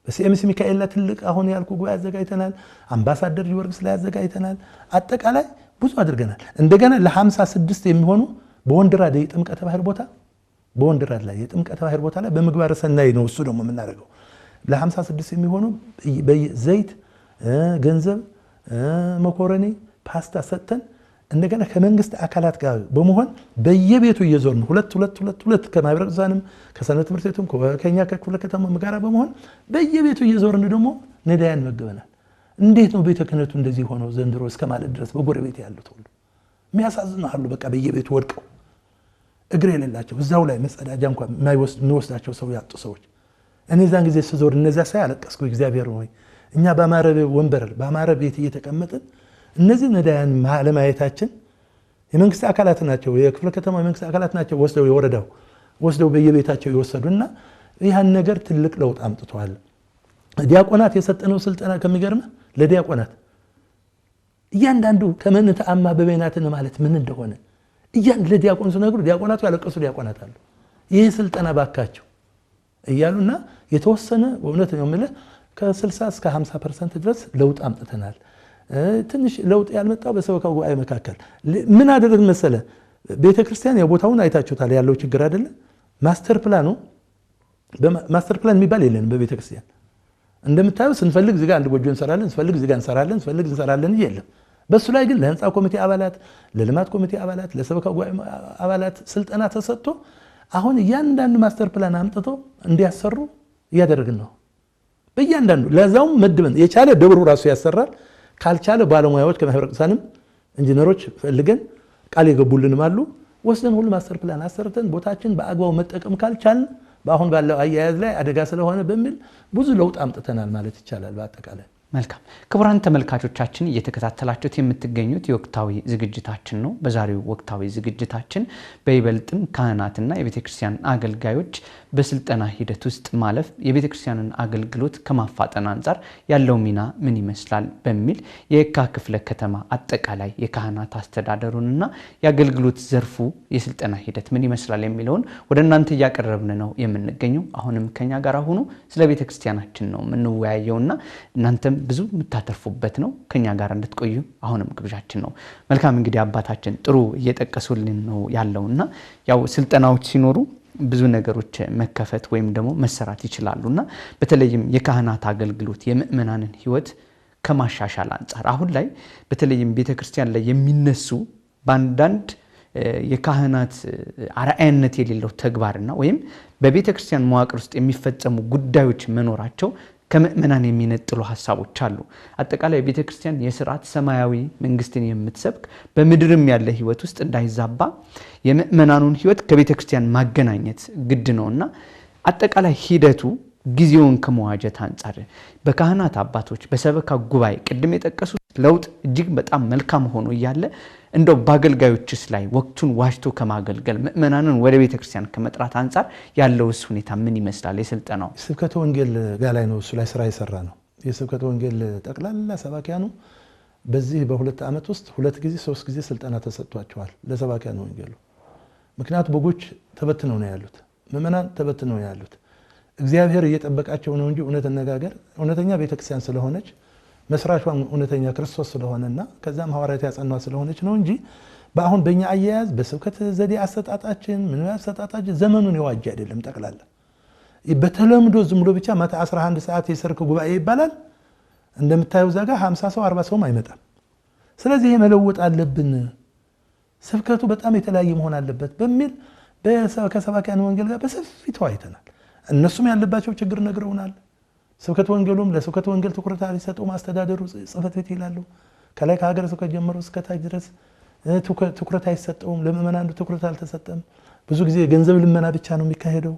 በሲኤምሲ ሚካኤል ላይ ትልቅ አሁን ያልኩ ጉባኤ አዘጋጅተናል አምባሳደር ጊዮርጊስ ላይ አዘጋጅተናል አጠቃላይ ብዙ አድርገናል እንደገና ለ56 የሚሆኑ በወንድራድ የጥምቀተ ባህር ቦታ በወንድራድ ላይ የጥምቀተ ባህር ቦታ ላይ በምግባረ ሰናይ ነው እሱ ደግሞ የምናደርገው ለ56 የሚሆኑ ዘይት ገንዘብ መኮረኒ ፓስታ ሰጥተን እንደገና ከመንግስት አካላት ጋር በመሆን በየቤቱ እየዞርን ሁለት ከማህበረ ቅዱሳንም ከሰንበት ትምህርት ቤቱም ከኛ ከክፍለ ከተማ ጋር በመሆን በየቤቱ እየዞርን ደግሞ ነዳያን መገበናል እንዴት ነው ቤተ ክህነቱ እንደዚህ ሆነው ዘንድሮ እስከ ማለት ድረስ በጎረቤት ያሉት ሁሉ የሚያሳዝናሉ በቃ በየቤቱ ወድቀው እግር የሌላቸው እዛው ላይ መጸዳጃ እንኳን የሚወስዳቸው ሰው ያጡ ሰዎች እኔ ዛን ጊዜ ስዞር እነዛ ሳይ አለቀስኩ እግዚአብሔር ሆይ እኛ በአማረ ወንበር በአማረ ቤት እየተቀመጥን እነዚህ ነዳያን ማለማየታችን የመንግስት አካላት ናቸው የክፍለ ከተማ የመንግስት አካላት ናቸው ወስደው የወረዳው ወስደው በየቤታቸው ይወሰዱና ይሄን ነገር ትልቅ ለውጥ አምጥቷል ዲያቆናት የሰጠነው ስልጠና ከሚገርም ለዲያቆናት እያንዳንዱ ከመን ተአማ በበይናትን ማለት ምን እንደሆነ ለዲያቆን ሲነግሩ ዲያቆናቱ ያለቀሱ ዲያቆናት አሉ ይሄ ስልጠና ባካቸው እያሉና የተወሰነ በእውነት ነው ማለት ከ60 እስከ 50% ድረስ ለውጥ አምጥተናል ትንሽ ለውጥ ያልመጣው በሰበካው ጉባኤ መካከል ምን አደረግ መሰለ ቤተክርስቲያን የቦታውን አይታችሁታል ያለው ችግር አይደለ ማስተር ፕላን የሚባል የለንም በቤተክርስቲያን እንደምታዩ ስንፈልግ እዚህ ጋር አንድ ጎጆ እንሰራለን ስንፈልግ እዚህ ጋር እንሰራለን የለም በሱ ላይ ግን ለህንጻ ኮሚቴ አባላት ለልማት ኮሚቴ አባላት ለሰበካው ጉባኤ አባላት ስልጠና ተሰጥቶ አሁን እያንዳንዱ ማስተር ፕላን አምጥቶ እንዲያሰሩ እያደረግን ነው በእያንዳንዱ ለዛው መድበን የቻለ ደብሩ ራሱ ያሰራል ካልቻለ ባለሙያዎች ከማህበረ ቅዱሳንም ኢንጂነሮች ፈልገን ቃል የገቡልንም አሉ ወስደን ሁሉ ማስተር ፕላን አሰርተን ቦታችን በአግባቡ መጠቀም ካልቻልን በአሁን ባለው አያያዝ ላይ አደጋ ስለሆነ በሚል ብዙ ለውጥ አምጥተናል ማለት ይቻላል በአጠቃላይ መልካም ክቡራን ተመልካቾቻችን እየተከታተላችሁት የምትገኙት የወቅታዊ ዝግጅታችን ነው በዛሬው ወቅታዊ ዝግጅታችን በይበልጥም ካህናትና የቤተክርስቲያን አገልጋዮች በስልጠና ሂደት ውስጥ ማለፍ የቤተክርስቲያንን አገልግሎት ከማፋጠን አንፃር ያለው ሚና ምን ይመስላል በሚል የካ ክፍለ ከተማ አጠቃላይ የካህናት አስተዳደሩንና የአገልግሎት ዘርፉ የስልጠና ሂደት ምን ይመስላል የሚለውን ወደ እናንተ ያቀርብን ነው የምንገኘው አሁንም ከኛ ጋር ሆኖ ስለ ቤተክርስቲያናችን ነው የምንወያየውና እናንተም ብዙ የምታተርፉበት ነው ከኛ ጋር እንድትቆዩ አሁንም ግብዣችን ነው መልካም እንግዲህ አባታችን ጥሩ እየጠቀሱልን ነው ያለውና ያው ስልጠናዎች ሲኖሩ ብዙ ነገሮች መከፈት ወይም ደግሞ መሰራት ይችላሉና በተለይም የካህናት አገልግሎት የምእመናንን ህይወት ከማሻሻል አንፃር አሁን ላይ በተለይም ቤተክርስቲያን ላይ የሚነሱ ባንዳንድ የካህናት አርአያነት የሌለው ተግባርና ወይም በቤተክርስቲያን መዋቅር ውስጥ የሚፈጸሙ ጉዳዮች መኖራቸው ከመእመናን የሚነጥሉ ሐሳቦች አሉ አጠቃላይ ቤተክርስቲያን የሥርዓት ሰማያዊ መንግስትን የምትሰብክ በምድርም ያለ ህይወት ውስጥ እንዳይዛባ የመእመናኑን ህይወት ከቤተክርስቲያን ማገናኘት ግድ ነውና አጠቃላይ ሂደቱ ጊዜውን ከመዋጀት አንጻር በካህናት አባቶች በሰበካ ጉባኤ ቅድም የጠቀሱት ለውጥ እጅግ በጣም መልካም ሆኖ እያለ እንደው በአገልጋዮችስ ላይ ወቅቱን ዋጅቶ ከማገልገል ምእመናንን ወደ ቤተክርስቲያን ከመጥራት አንጻር ያለውስ ሁኔታ ምን ይመስላል? የስልጠናው ስብከተ ወንጌል ጋር ላይ ነው እሱ ላይ ስራ የሰራ ነው። የስብከተ ወንጌል ጠቅላላ ሰባኪያኑ በዚህ በሁለት ዓመት ውስጥ 2 ጊዜ 3 ጊዜ ስልጠና ተሰጥቷቸዋል ለሰባኪያኑ ወንጌሉ። ምክንያቱም በጎች ተበትነው ነው ያሉት፣ ምእመናን ተበትነው ነው ያሉት። እግዚአብሔር እየጠበቃቸው ነው እንጂ እውነተኛ ቤተክርስቲያን ስለሆነች መስራቿም እውነተኛ ክርስቶስ ስለሆነና ከዛም ሐዋርያት ያጸኗ ስለሆነች ነው እንጂ በአሁን በእኛ አያያዝ በስብከት ዘዴ አሰጣጣችን ምን አሰጣጣችን ዘመኑን የዋጀ አይደለም። ጠቅላላ በተለምዶ ዝም ብሎ ብቻ ማታ 11 ሰዓት የሰርክ ጉባኤ ይባላል። እንደምታየው ዛጋ 50 ሰው 40 ሰውም አይመጣም። ስለዚህ ይሄ መለወጥ አለብን፣ ስብከቱ በጣም የተለያየ መሆን አለበት በሚል ከሰባኪያን ወንጌል ጋር በሰፊ ተወያይተናል። እነሱም ያለባቸው ችግር ነግረውናል። ስብከት ወንጌሉም ለስብከት ወንጌል ትኩረት አልሰጠውም። አስተዳደሩ ጽሕፈት ቤት ይላሉ ከላይ ከሀገረ ስብከት ጀምሮ እስከ ታች ድረስ ትኩረት አይሰጠውም። ለምእመናኑ ትኩረት አልተሰጠም። ብዙ ጊዜ የገንዘብ ልመና ብቻ ነው የሚካሄደው፣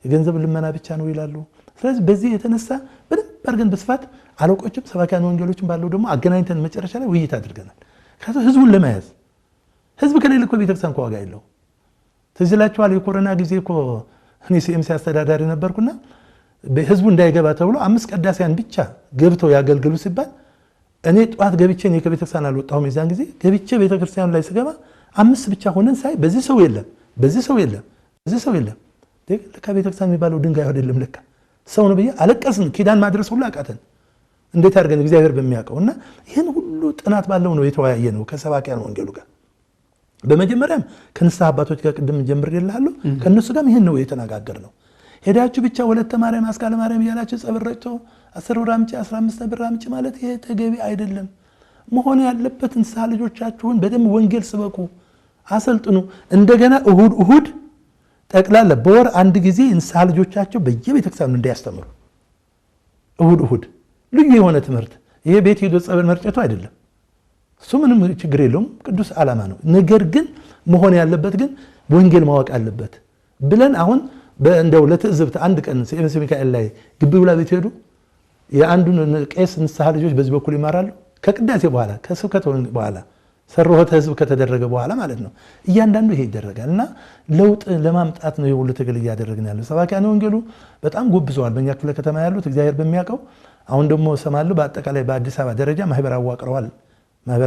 የገንዘብ ልመና ብቻ ነው ይላሉ። ስለዚህ በዚህ የተነሳ በደንብ አድርገን በስፋት አለቆችም ሰባኪያን ወንጌሎችም ባለው ደግሞ አገናኝተን መጨረሻ ላይ ውይይት አድርገናል። ህዝቡን ለመያዝ ህዝብ ከሌለ እኮ ቤተክርስቲያን እኮ ዋጋ የለው። ትዝ ይላችኋል የኮሮና ጊዜ እኮ እኔ ሲኤምሲ አስተዳዳሪ ነበርኩና ህዝቡ እንዳይገባ ተብሎ 5 ቀዳሲያን ብቻ ገብተው ያገልግሉ ሲባል እኔ ጧት ገብቼ እኔ ከቤተክርስቲያን አልወጣሁም። የዛን ጊዜ ገብቼ ቤተክርስቲያኑ ላይ ስገባ 5 ብቻ ሆነን ሳይ በዚህ ሰው የለም፣ በዚህ ሰው የለም፣ በዚህ ሰው የለም። ለካ ቤተክርስቲያን የሚባለው ድንጋይ አይደለም ለካ ሰው ነው ብዬ አለቀስን። ኪዳን ማድረስ ሁሉ አቃተን። እንዴት አድርገን እግዚአብሔር በሚያውቀውና ይሄን ሁሉ ጥናት ባለው ነው የተወያየ ነው ከሰባኪያን ወንጌሉ ጋር። በመጀመሪያም ከንስሐ አባቶች ጋር ቅድም ጀምሬልሃለሁ ከነሱ ጋር ይሄን ነው የተነጋገርነው። ሄዳችሁ ብቻ ወለተ ማርያም አስካለ ማርያም ያላችሁ ጸበል ረጭቶ 10 ብር አምጪ 15 ብር አምጪ ማለት ይሄ ተገቢ አይደለም። መሆን ያለበት ንስሐ ልጆቻችሁን በደንብ ወንጌል ስበኩ፣ አሰልጥኑ። እንደገና እሁድ ጠቅላላ በወር 1 ጊዜ ንስሐ ልጆቻቸው በየቤተክርስቲያኑ እንዲያስተምሩ እሁድ ልዩ የሆነ ትምህርት። ይሄ ቤት ሄዶ ጸበል መርጨቱ አይደለም፣ እሱ ምንም ችግር የለውም፣ ቅዱስ ዓላማ ነው። ነገር ግን መሆን ያለበት ግን ወንጌል ማወቅ አለበት ብለን አሁን በእንደው ለትዕዝብት 1 ቀን ሲኤምሲ ሚካኤል ላይ ግቢው ላይ ብትሄዱ የአንዱን ቄስ ንስሐ ልጆች በዚህ በኩል ይማራሉ። ከቅዳሴ በኋላ ከስብከት በኋላ ሰሮተ ህዝብ ከተደረገ በኋላ ማለት ነው። እያንዳንዱ ይሄ ይደረጋል እና ለውጥ ለማምጣት ነው የሁሉ ትግል እያደረግን ያለው። ሰባኪያን ወንጌሉ በጣም ጎብዘዋል። በእኛ ክፍለ ከተማ ያሉት እግዚአብሔር በሚያውቀው አሁን ደግሞ ሰማሉ በአጠቃላይ በአዲስ አበባ ደረጃ ማህበር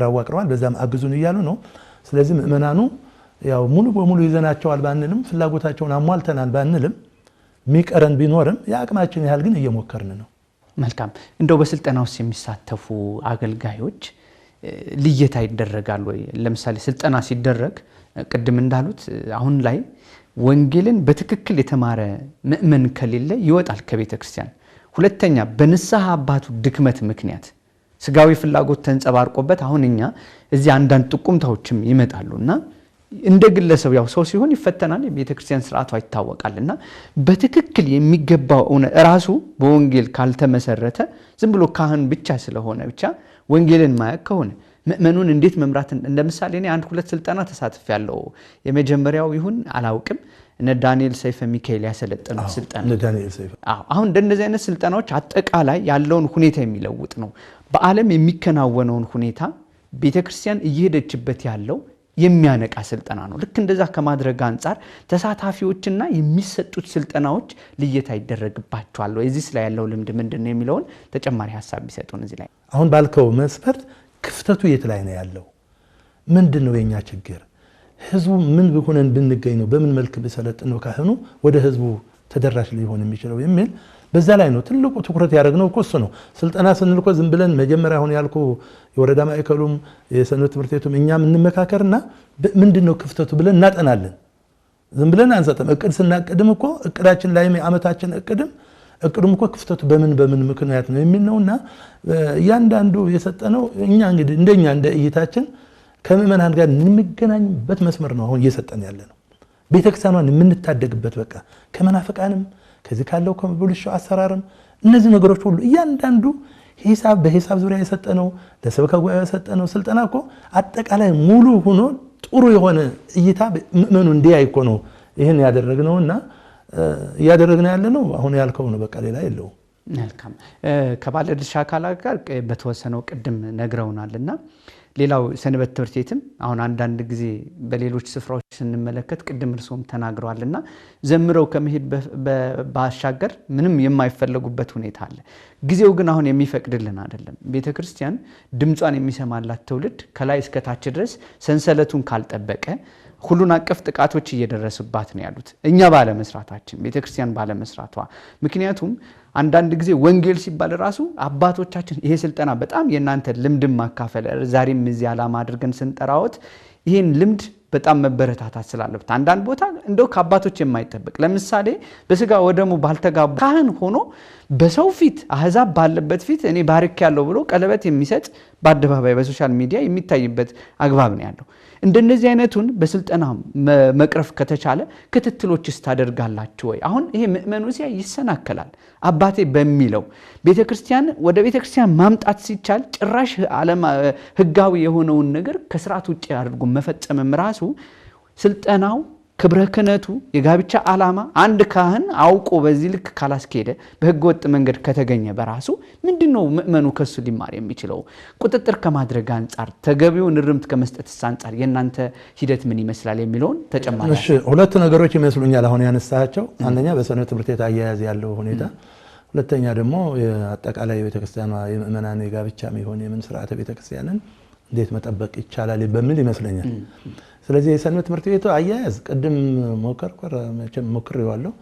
አዋቅረዋል። በዛም አግዙን እያሉ ነው። ስለዚህ ምእመናኑ ያው ሙሉ በሙሉ ይዘናቸዋል ባንልም ፍላጎታቸውን አሟልተናል ባንልም ሚቀረን ቢኖርም የአቅማችን ያህል ግን እየሞከርን ነው። መልካም። እንደው በስልጠና ውስጥ የሚሳተፉ አገልጋዮች ልየታ ይደረጋል ወይ? ለምሳሌ ስልጠና ሲደረግ ቅድም እንዳሉት አሁን ላይ ወንጌልን በትክክል የተማረ ምእመን ከሌለ ይወጣል ከቤተ ክርስቲያን። ሁለተኛ በንስሐ አባቱ ድክመት ምክንያት ስጋዊ ፍላጎት ተንጸባርቆበት አሁን እኛ እዚህ አንዳንድ ጥቁምታዎችም ይመጣሉና እንደ ግለሰብ ያው ሰው ሲሆን ይፈተናል። የቤተ ክርስቲያን ስርዓቷ ይታወቃልና በትክክል የሚገባው ራሱ በወንጌል ካልተመሰረተ ዝም ብሎ ካህን ብቻ ስለሆነ ብቻ ወንጌልን ማያውቅ ከሆነ ምእመኑን እንዴት መምራት እንደምሳሌ እኔ 1-2 ስልጠና ተሳትፌያለሁ። የመጀመሪያው ይሁን አላውቅም እነ ዳንኤል ሰይፈ ሚካኤል ያሰለጠኑት ስልጠና አሁን እንደነዚህ አይነት ስልጠናዎች አጠቃላይ ያለውን ሁኔታ የሚለውጥ ነው። በዓለም የሚከናወነውን ሁኔታ ቤተክርስቲያን እየሄደችበት ያለው የሚያነቃ ስልጠና ነው። ልክ እንደዛ ከማድረግ አንጻር ተሳታፊዎችና የሚሰጡት ስልጠናዎች ልየታ ይደረግባቸዋል ወይ? እዚህ ላይ ያለው ልምድ ምንድነው የሚለውን ተጨማሪ ሐሳብ ቢሰጡን። እዚህ ላይ አሁን ባልከው መስፈርት ክፍተቱ የት ላይ ነው ያለው? ምንድነው የኛ ችግር? ህዝቡ ምን ቢሆነን ብንገኝ ነው በምን መልክ ቢሰለጥን ነው ካህኑ ወደ ህዝቡ ተደራሽ ሊሆን የሚችለው የሚል በዛ ላይ ነው ትልቁ ትኩረት ያደረግነው እኮ እሱ ነው። ስልጠና ስንል እኮ ዝም ብለን መጀመሪያ አሁን ያልኩ የወረዳ ማዕከሉም የሰንበት ትምህርት ቤቱም እኛም እንመካከርና ምንድነው ክፍተቱ ብለን እናጠናለን። ዝም ብለን አንሰጥም። እቅድ ስናቅድም እኮ እቅዳችን ላይ የዓመታችን እቅዱም እኮ ክፍተቱ በምን ምክንያት ነው የሚል ነውና እያንዳንዱ የሰጠነው እኛ እንግዲህ እንደኛ እንደ እይታችን ከምእመናን ጋር እንገናኝበት መስመር ነው አሁን እየሰጠን ያለ ነው። ቤተክርስቲያኗን የምንታደግበት በቃ ከመናፍቃንም ከዚህ ካለው ከብልሹ አሰራርም እነዚህ ነገሮች ሁሉ እያንዳንዱ በሂሳብ ዙሪያ የሰጠነው ለሰበካ ጉባኤ የሰጠነው ስልጠና እኮ አጠቃላይ ሙሉ ሆኖ ጥሩ የሆነ እይታ ምእመኑ እንዲያይ እኮ ነው ይሄን ያደረግነውና እያደረግን ያለ ነው። አሁን ያልከው ነው፣ በቃ ሌላ የለውም። መልካም ከባለድርሻ አካላት ጋር በተወሰነው ቅድም ነግረውናልና ሌላው ሰንበት ትምህርት ቤትም አሁን አንዳንድ ጊዜ በሌሎች ስፍራዎች ስንመለከት ቅድም እርሶም ተናግረዋልና ዘምረው ከመሄድ ባሻገር ምንም የማይፈለጉበት ሁኔታ አለ። ጊዜው ግን አሁን የሚፈቅድልን አይደለም። ቤተክርስቲያን ድምጿን የሚሰማላት ትውልድ ከላይ እስከ ታች ድረስ ሰንሰለቱን ካልጠበቀ ሁሉን አቀፍ ጥቃቶች እየደረሱባት ነው ያሉት እኛ ባለመስራታችን፣ ቤተክርስቲያን ባለመስራቷ። ምክንያቱም አንዳንድ ጊዜ ወንጌል ሲባል ራሱ አባቶቻችን ይሄ ስልጠና በጣም የእናንተ ልምድም ማካፈል ዛሬም እዚህ ዓላማ አድርገን ስንጠራዎት ይሄን ልምድ በጣም መበረታታት ስላለበት አንዳንድ ቦታ እንደው ከአባቶች የማይጠበቅ ለምሳሌ በስጋ ወደሙ ባልተጋቡ ካህን ሆኖ በሰው ፊት አህዛብ ባለበት ፊት እኔ ባርክ ያለው ብሎ ቀለበት የሚሰጥ በአደባባይ በሶሻል ሚዲያ የሚታይበት አግባብ ነው ያለው። እንደነዚህ አይነቱን በስልጠና መቅረፍ ከተቻለ ክትትሎችስ ታደርጋላችሁ ወይ? አሁን ይሄ ምእመኑ ሲያ ይሰናከላል አባቴ በሚለው ቤተክርስቲያን ወደ ቤተክርስቲያን ማምጣት ሲቻል ጭራሽ ዓለም ህጋዊ የሆነውን ነገር ከስርዓት ውጪ አድርጎ መፈጸምም ራሱ ስልጠናው ክብረ ክህነቱ የጋብቻ ዓላማ አንድ ካህን አውቆ በዚህ ልክ ካላስኬደ በህገ ወጥ መንገድ ከተገኘ በራሱ ምንድነው ምእመኑ ከሱ ሊማር የሚችለው? ቁጥጥር ከማድረግ አንፃር ተገቢውን እርምት ከመስጠት አንፃር የእናንተ ሂደት ምን ይመስላል የሚለውን ተጨማሪ። እሺ ሁለት ነገሮች ይመስሉኛል አሁን ያነሳቸው። አንደኛ በሰንበት ትምህርት ቤት አያያዝ ያለው ሁኔታ፣ ሁለተኛ ደግሞ አጠቃላይ ቤተክርስቲያኗ የምእመናን የጋብቻም ይሁን የምን ስርዓተ ቤተክርስቲያንን እንዴት መጠበቅ ይቻላል በሚል ይመስለኛል። ስለዚህ የሰንበት ትምህርት ቤቱ አያያዝ ቅድም ሞክሬዋለሁ።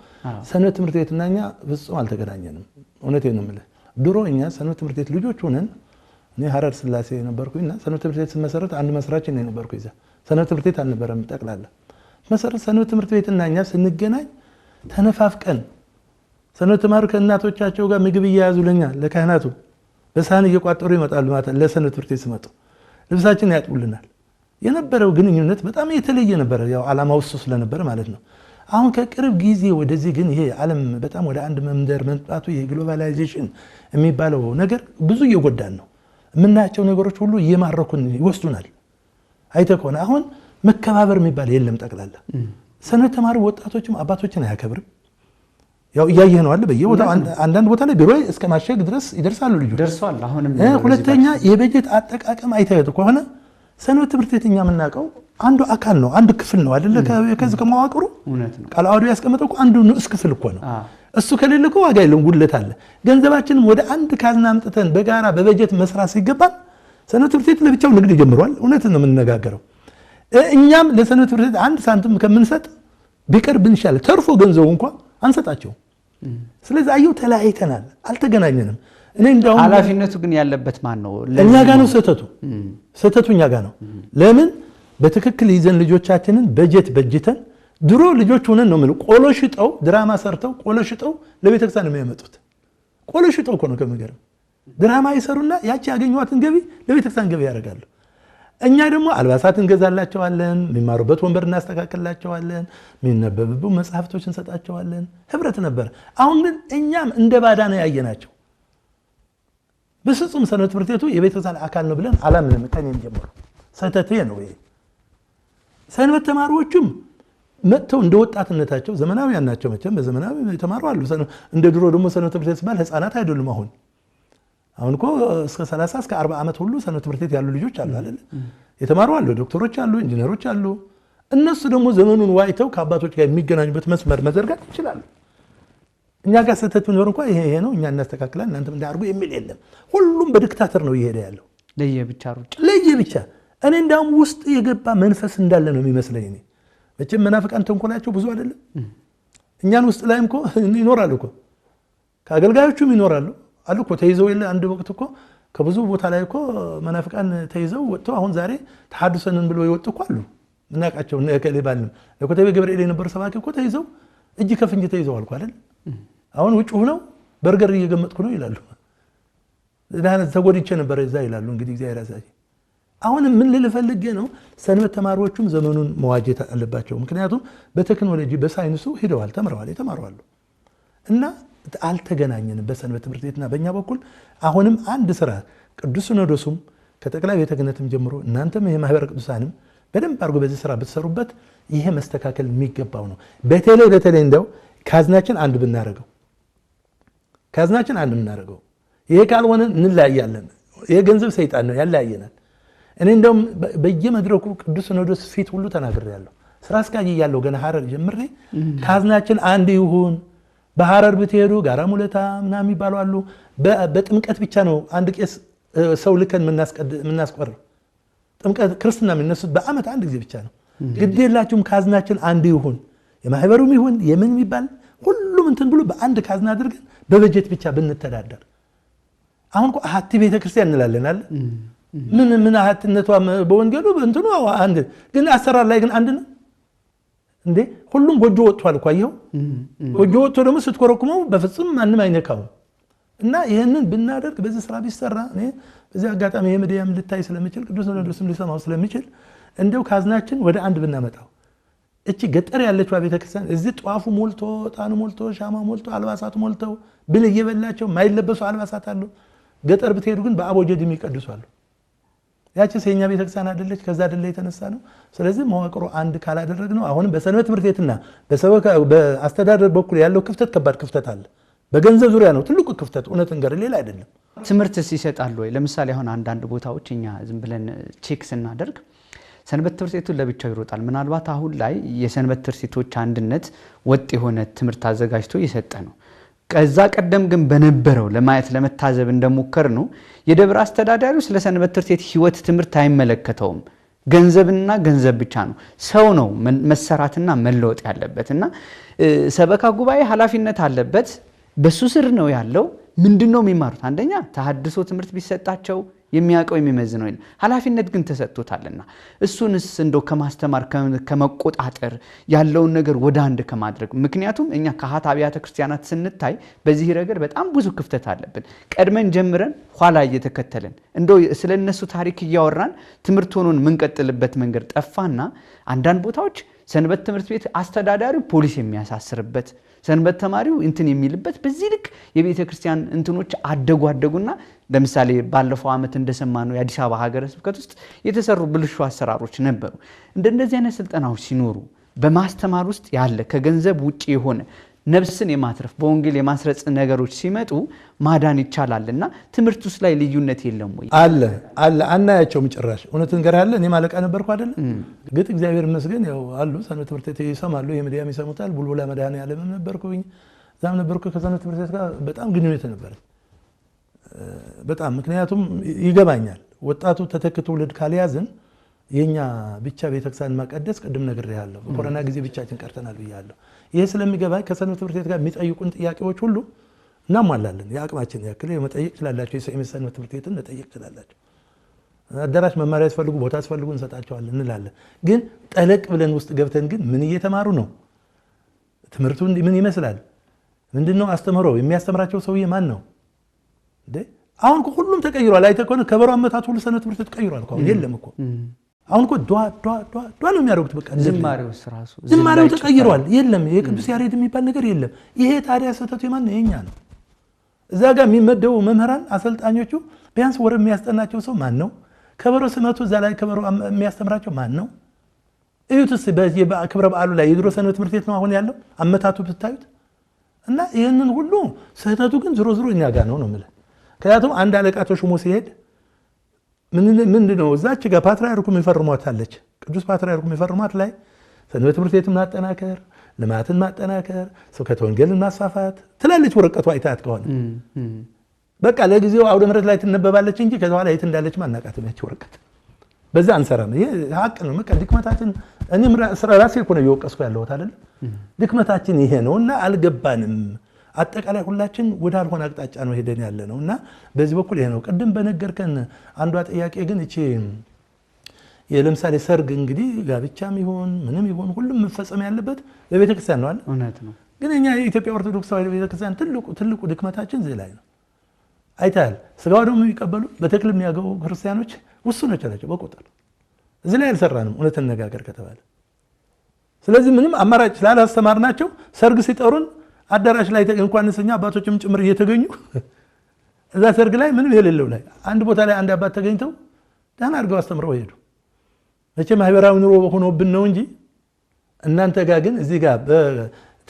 ሰንበት ትምህርት ቤትና እኛ ፍጹም አልተገናኘንም። እውነቴን ነው የምልህ። ድሮ እኛ ሰንበት ትምህርት ቤት ልጆች ሆነን እኔ ሐረር ስላሴ ነበርኩኝና ሰንበት ትምህርት ቤት ስመሰረት አንድ መስራች እኔ ነበርኩ። ይዛ ሰንበት ትምህርት ቤት አልነበረም ጠቅላላ መሰረት። ሰንበት ትምህርት ቤትና እኛ ስንገናኝ ተነፋፍቀን ሰንበት ተማሩ ከእናቶቻቸው ጋር ምግብ እየያዙልኛ ለካህናቱ በሳህን እየቋጠሩ ይመጣሉ። ማለት ለሰንበት ትምህርት ቤት ሲመጡ ልብሳችን ያጥቡልናል። የነበረው ግንኙነት በጣም የተለየ ነበር። ያው ዓላማው እሱ ስለነበር ማለት ነው። አሁን ከቅርብ ጊዜ ወደዚህ ግን ይሄ ዓለም በጣም ወደ አንድ መንደር መምጣቱ ይሄ ግሎባላይዜሽን የሚባለው ነገር ብዙ እየጎዳን ነው። የምናያቸው ነገሮች ሁሉ እየማረኩን ይወስዱናል። አይተህ ከሆነ አሁን መከባበር የሚባል የለም ጠቅላላ። ሰንበት ተማሪ ወጣቶችም አባቶችን አያከብርም። ያው እያየህ ነው አለ በየቦታው አንዳንድ ቦታ ላይ ቢሮ እስከ ማሸግ ድረስ ይደርሳሉ ልጆች ደርሷል። አሁንም ሁለተኛ የበጀት አጠቃቀም አይተህ ከሆነ ሰንበት ትምህርት ቤት እኛ የምናውቀው አንዱ አካል ነው፣ አንድ ክፍል ነው አይደለ? ከዚህ ከመዋቅሩ ቃለ ዓዋዲው ያስቀመጠው እኮ አንዱ ንዑስ ክፍል እኮ ነው። እሱ ከሌለ እኮ ዋጋ የለውም፣ ጉድለት አለ። ገንዘባችንም ወደ አንድ ካዝና አምጥተን በጋራ በበጀት መስራት ሲገባን ሰንበት ትምህርት ቤት ለብቻው ንግድ ጀምሯል። እውነትን ነው የምንነጋገረው። እኛም ለሰንበት ትምህርት ቤት አንድ ሳንቲም ከምንሰጥ ቢቀር ብንሻለ ተርፎ ገንዘቡ እንኳን አንሰጣቸው። ስለዚህ አየው ተለያይተናል፣ አልተገናኘንም። እኔ እንደው ኃላፊነቱ ግን ያለበት ማን ነው? እኛ ጋር ነው ስህተቱ እኛ ጋር ነው። ለምን በትክክል ይዘን ልጆቻችንን በጀት በጅተን ድሮ ልጆች ሆነን ነው ምን ቆሎ ሽጠው ድራማ ሰርተው ቆሎ ሽጠው ለቤተክርስቲያን ነው የሚያመጡት። ቆሎ ሽጠው እኮ ነው ከመገረም ድራማ ይሰሩና ያቺ ያገኙዋትን ገቢ ለቤተክርስቲያን ገቢ ያደርጋሉ። እኛ ደግሞ አልባሳት እንገዛላቸዋለን፣ የሚማሩበት ወንበር እናስተካክላቸዋለን፣ የሚነበብቡ መጽሐፍቶች እንሰጣቸዋለን። ህብረት ነበር። አሁን ግን እኛም እንደ ባዳ ነው ያየናቸው። በፍጹም ሰንበት ትምህርት ቤቱ የቤተክርስቲያን አካል ነው ብለን አላምንም። ከኔም ጀምሮ ስህተቴ ነው ይሄ። ሰንበት ተማሪዎቹም መጥተው እንደ ወጣትነታቸው ዘመናዊያን ናቸው። መቼም በዘመናዊ የተማሩ አሉ። እንደ ድሮ ደግሞ ሰንበት ትምህርት ቤት ሲባል ህፃናት አይደሉም። አሁን እኮ እስከ 30 እስከ 40 ዓመት ሁሉ ሰንበት ትምህርት ቤት ያሉ ልጆች አሉ አይደል? የተማሩ አሉ፣ ዶክተሮች አሉ፣ ኢንጂነሮች አሉ። እነሱ ደግሞ ዘመኑን ዋይተው ከአባቶች ጋር የሚገናኙበት መስመር መዘርጋት ይችላሉ። እኛ ጋር ስህተት ቢኖር እንኳን ይሄ ነው እኛ እናስተካክላለን እናንተም እንዳርጉ የሚል የለም። ሁሉም በዲክታተር ነው እየሄደ ያለው፣ ለየብቻ ሩጫ ለየብቻ። እኔ እንዳውም ውስጥ የገባ መንፈስ እንዳለ ነው የሚመስለኝ። እኔ መቼም መናፍቃን ተንኮላቸው ብዙ አይደለም። እኛን ውስጥ ላይም እኮ ይኖራሉ እኮ ከአገልጋዮቹም ይኖራሉ አሉ እኮ ተይዘው የለ አንድ ወቅት እኮ ከብዙ ቦታ ላይ እኮ መናፍቃን ተይዘው ወጥተው አሁን ዛሬ ተሐድሰንን ብለው ይወጡ እኮ አሉ። እናቃቸው ነከሌ ባልም ለኮተቤ ገብርኤል የነበሩ ሰባኪ እኮ ተይዘው እጅ ከፍንጅ ተይዘው አልኩ አይደል? አሁን ውጭ ሆነው በርገር እየገመጥኩ ነው ይላሉ። ዳህነት ተጎድቼ ነበር እዛ ይላሉ። እንግዲህ እግዚአብሔር ያሳይ። አሁን ምን ልፈልግ ነው ሰንበት ተማሪዎቹም ዘመኑን መዋጀት አለባቸው። ምክንያቱም በቴክኖሎጂ በሳይንሱ ሄደዋል፣ ተምረዋል፣ የተማሩዋሉ እና አልተገናኘንም በሰንበት ትምህርት ቤትና በእኛ በኩል። አሁንም አንድ ስራ ቅዱስ ሲኖዶሱም ከጠቅላይ ቤተ ክህነትም ጀምሮ እናንተም የማህበረ ቅዱሳንም በደንብ አድርጎ በዚህ ስራ ብትሰሩበት ይሄ መስተካከል የሚገባው ነው። በተለይ እንደው ካዝናችን አንድ ብናደርገው ይሄ ካልሆነ እንለያያለን። ይሄ ገንዘብ ሰይጣን ነው ያለያየናል። እኔ እንደውም በየመድረኩ ቅዱስ ሲኖዶስ ፊት ሁሉ ተናግሬያለሁ። ስራ አስኪያጅ እያለሁ ገና ሐረር ጀምሬ ካዝናችን አንድ ይሁን። በሐረር ብትሄዱ ጋራ ሙለታ ምናምን የሚባሉ አሉ። በጥምቀት ብቻ ነው አንድ ቄስ ሰው ልከን የምናስቆርብ። ጥምቀት ክርስትና የሚነሱት በዓመት አንድ ጊዜ ብቻ ነው። ግድ የላችሁም ካዝናችን አንድ ይሁን። የማህበሩም ይሁን የምን የሚባል ሁሉም እንትን ብሎ በአንድ ካዝና አድርገን በበጀት ብቻ ብንተዳደር። አሁን እኮ አሐቲ ቤተክርስቲያን እንላለን አለ ምን አሐትነቷ በወንጌሉ እንትኑ አንድ ግን አሰራር ላይ ግን አንድ ነው እንዴ? ሁሉም ጎጆ ወጥቷል እኮ አየው። ጎጆ ወጥቶ ደግሞ ስትኮረኩመው በፍጹም ማንም አይነካው። እና ይሄንን ብናደርግ በዚህ ስራ ቢሰራ እኔ በዚህ አጋጣሚ የሚዲያም ልታይ ስለሚችል ቅዱስ ሲኖዶስም ሊሰማው ስለሚችል እንደው ካዝናችን ወደ አንድ ብናመጣው እቺ ገጠር ያለችው ቤተክርስቲያን እዚህ ጧፉ ሞልቶ ጣኑ ሞልቶ ሻማ ሞልቶ አልባሳቱ ሞልተው ብል እየበላቸው ማይለበሱ አልባሳት አሉ። ገጠር ብትሄዱ ግን በአቦጀድ የሚቀድሱ አሉ። ያቺ የኛ ቤተክርስቲያን አይደለች? ከዛ አይደለ የተነሳ ነው። ስለዚህ መዋቅሩ አንድ ካላደረግ ነው አሁንም በሰንበት ትምህርት ቤትና በአስተዳደር በኩል ያለው ክፍተት ከባድ ክፍተት አለ። በገንዘብ ዙሪያ ነው ትልቁ ክፍተት። እውነትን ጋር ሌላ አይደለም። ትምህርትስ ይሰጣሉ ወይ? ለምሳሌ አሁን አንዳንድ ቦታዎች እኛ ዝም ብለን ቼክ ስናደርግ ሰንበት ትምህርት ቤቱ ለብቻው ይሮጣል። ምናልባት አሁን ላይ የሰንበት ትምህርት ቤቶች አንድነት ወጥ የሆነ ትምህርት አዘጋጅቶ እየሰጠ ነው። ከዛ ቀደም ግን በነበረው ለማየት ለመታዘብ እንደሞከር ነው የደብረ አስተዳዳሪው ስለ ሰንበት ትምህርት ቤት ህይወት ትምህርት አይመለከተውም። ገንዘብና ገንዘብ ብቻ ነው። ሰው ነው መሰራትና መለወጥ ያለበት እና ሰበካ ጉባኤ ኃላፊነት አለበት። በሱ ስር ነው ያለው። ምንድነው የሚማሩት? አንደኛ ተሐድሶ ትምህርት ቢሰጣቸው የሚያውቀው የሚመዝነው ይል ኃላፊነት ግን ተሰጥቶታልና እሱንስ እንደው ከማስተማር ከመቆጣጠር ያለውን ነገር ወደ አንድ ከማድረግ ምክንያቱም እኛ ከሃት አብያተ ክርስቲያናት ስንታይ በዚህ ረገድ በጣም ብዙ ክፍተት አለብን። ቀድመን ጀምረን ኋላ እየተከተልን እንደው ስለነሱ ታሪክ እያወራን ትምህርት ሆኖን ምንቀጥልበት መንገድ ጠፋና አንዳንድ ቦታዎች ሰንበት ትምህርት ቤት አስተዳዳሪው ፖሊስ የሚያሳስርበት ሰንበት ተማሪው እንትን የሚልበት በዚህ ልክ የቤተ ክርስቲያን እንትኖች አደጉና ለምሳሌ ባለፈው ዓመት እንደሰማነው የአዲስ አበባ ሀገረ ስብከት ውስጥ የተሰሩ ብልሹ አሰራሮች ነበሩ። እንደነዚህ አይነት ስልጠናዎች ሲኖሩ በማስተማር ውስጥ ያለ ከገንዘብ ውጪ የሆነ ነፍስን የማትረፍ በወንጌል የማስረጽ ነገሮች ሲመጡ ማዳን ይቻላልና ትምህርት ውስጥ ላይ ልዩነት የለም ወይ? አለ አናያቸውም ጭራሽ። እውነትን ገር አለ። እኔ ማለቃ ነበርኩ አይደል? ግጥ እግዚአብሔር ይመስገን ያው አሉ ሰንበት ትምህርት ቤት ይሰማሉ፣ የሚዲያም ይሰሙታል። ቡልቡላ መድኃኔዓለም ነበርኩኝ፣ እዛም ነበርኩ። ከሰንበት ትምህርት ቤት ጋር በጣም ግንኙነት ነበር። በጣም ምክንያቱም ይገባኛል። ወጣቱ ተተክቶ ውልድ ካልያዝን የኛ ብቻ ቤተክርስቲያን ማቀደስ ቅድም ነግሬሃለሁ። በኮሮና ጊዜ ብቻችን ቀርተናል ብያለሁ። ይሄ ስለሚገባኝ ከሰንበት ትምህርት ቤት ጋር የሚጠይቁን ጥያቄዎች ሁሉ እናሟላለን። የአቅማችን ያክል መጠየቅ ትችላላችሁ። የሰንበት ትምህርት ቤትን መጠየቅ ትችላላችሁ። አዳራሽ መማሪያ ያስፈልጉ ቦታ ያስፈልጉ እንሰጣቸዋለን እንላለን። ግን ጠለቅ ብለን ውስጥ ገብተን ግን ምን እየተማሩ ነው? ትምህርቱ ምን ይመስላል? ምንድነው አስተምረው? የሚያስተምራቸው ሰውዬ ማን ነው? አሁን ሁሉም ተቀይሯል። አይተህ ከሆነ ከበሮ አመታት ሁሉ ሰንበት ትምህርት ቤት ተቀይሯል እኮ። የለም እኮ አሁን እኮ ዷ ነው የሚያደርጉት። በቃ ዝማሬው ተቀይሯል። የለም የቅዱስ ያሬድ የሚባል ነገር የለም። ይሄ ታዲያ ስህተቱ የማን ነው? የኛ ነው። እዛ ጋር የሚመደቡ መምህራን አሰልጣኞቹ ቢያንስ ወር የሚያስጠናቸው ሰው ማን ነው? ከበሮ ስመቱ እዛ ላይ ከበሮ የሚያስተምራቸው ማን ነው? እዩትስ በክብረ በዓሉ ላይ የድሮ ሰንበት ትምህርት ቤት ነው አሁን ያለው አመታቱ ብታዩት። እና ይህንን ሁሉ ስህተቱ ግን ዝሮ ዝሮ እኛ ጋር ነው የምልህ። ምክንያቱም አንድ አለቃ ተሾሞ ሲሄድ ምንድነው እዛች ጋር ፓትርያርኩ የሚፈርሟት አለች። ቅዱስ ፓትርያርኩ የሚፈርሟት ላይ ሰንበት ትምህርት ቤትን ማጠናከር፣ ልማትን ማጠናከር፣ ስብከተ ወንጌልን ማስፋፋት ትላለች። ወረቀቱ አይታት ከሆነ በቃ ለጊዜው አውደ ምሕረት ላይ ትነበባለች እንጂ ከዛ በኋላ የት እንዳለች ማናቃትም ያቺ ወረቀት። በዛ አንሰራም። ይሄ ሀቅ ነው። በቃ ድክመታችን እኔም ራሴ እኮ ነው እየወቀስኩ ያለሁት አይደል? ድክመታችን ይሄ ነውና አልገባንም። አጠቃላይ ሁላችን ወደ አልሆነ አቅጣጫ ነው ሄደን ያለ ነው እና በዚህ በኩል ይሄ ነው። ቅድም በነገርከን አንዷ ጥያቄ ግን እቺ ለምሳሌ ሰርግ እንግዲህ ጋብቻም ይሁን ምንም ይሁን ሁሉም መፈጸም ያለበት በቤተ ክርስቲያን ነው አይደል? እውነት ነው። ግን እኛ የኢትዮጵያ ኦርቶዶክስ ተዋሕዶ ቤተ ክርስቲያን ትልቁ ድክመታችን እዚህ ላይ ነው። አይታል ስጋው ደግሞ የሚቀበሉ በተክል የሚያገቡ ክርስቲያኖች ውስኖች ናቸው በቁጥር። እዚህ ላይ አልሰራንም እውነት እንነጋገር ከተባለ። ስለዚህ ምንም አማራጭ ስላላስተማርናቸው ሰርግ ሲጠሩን አዳራሽ ላይ እንኳን እኛ አባቶችም ጭምር እየተገኙ እዛ ሰርግ ላይ ምንም የሌለው ላይ አንድ ቦታ ላይ አንድ አባት ተገኝተው ደህና አድርገው አስተምረው ሄዱ። መቼም ማህበራዊ ኑሮ ሆኖብን ነው እንጂ እናንተ ጋር ግን እዚህ ጋር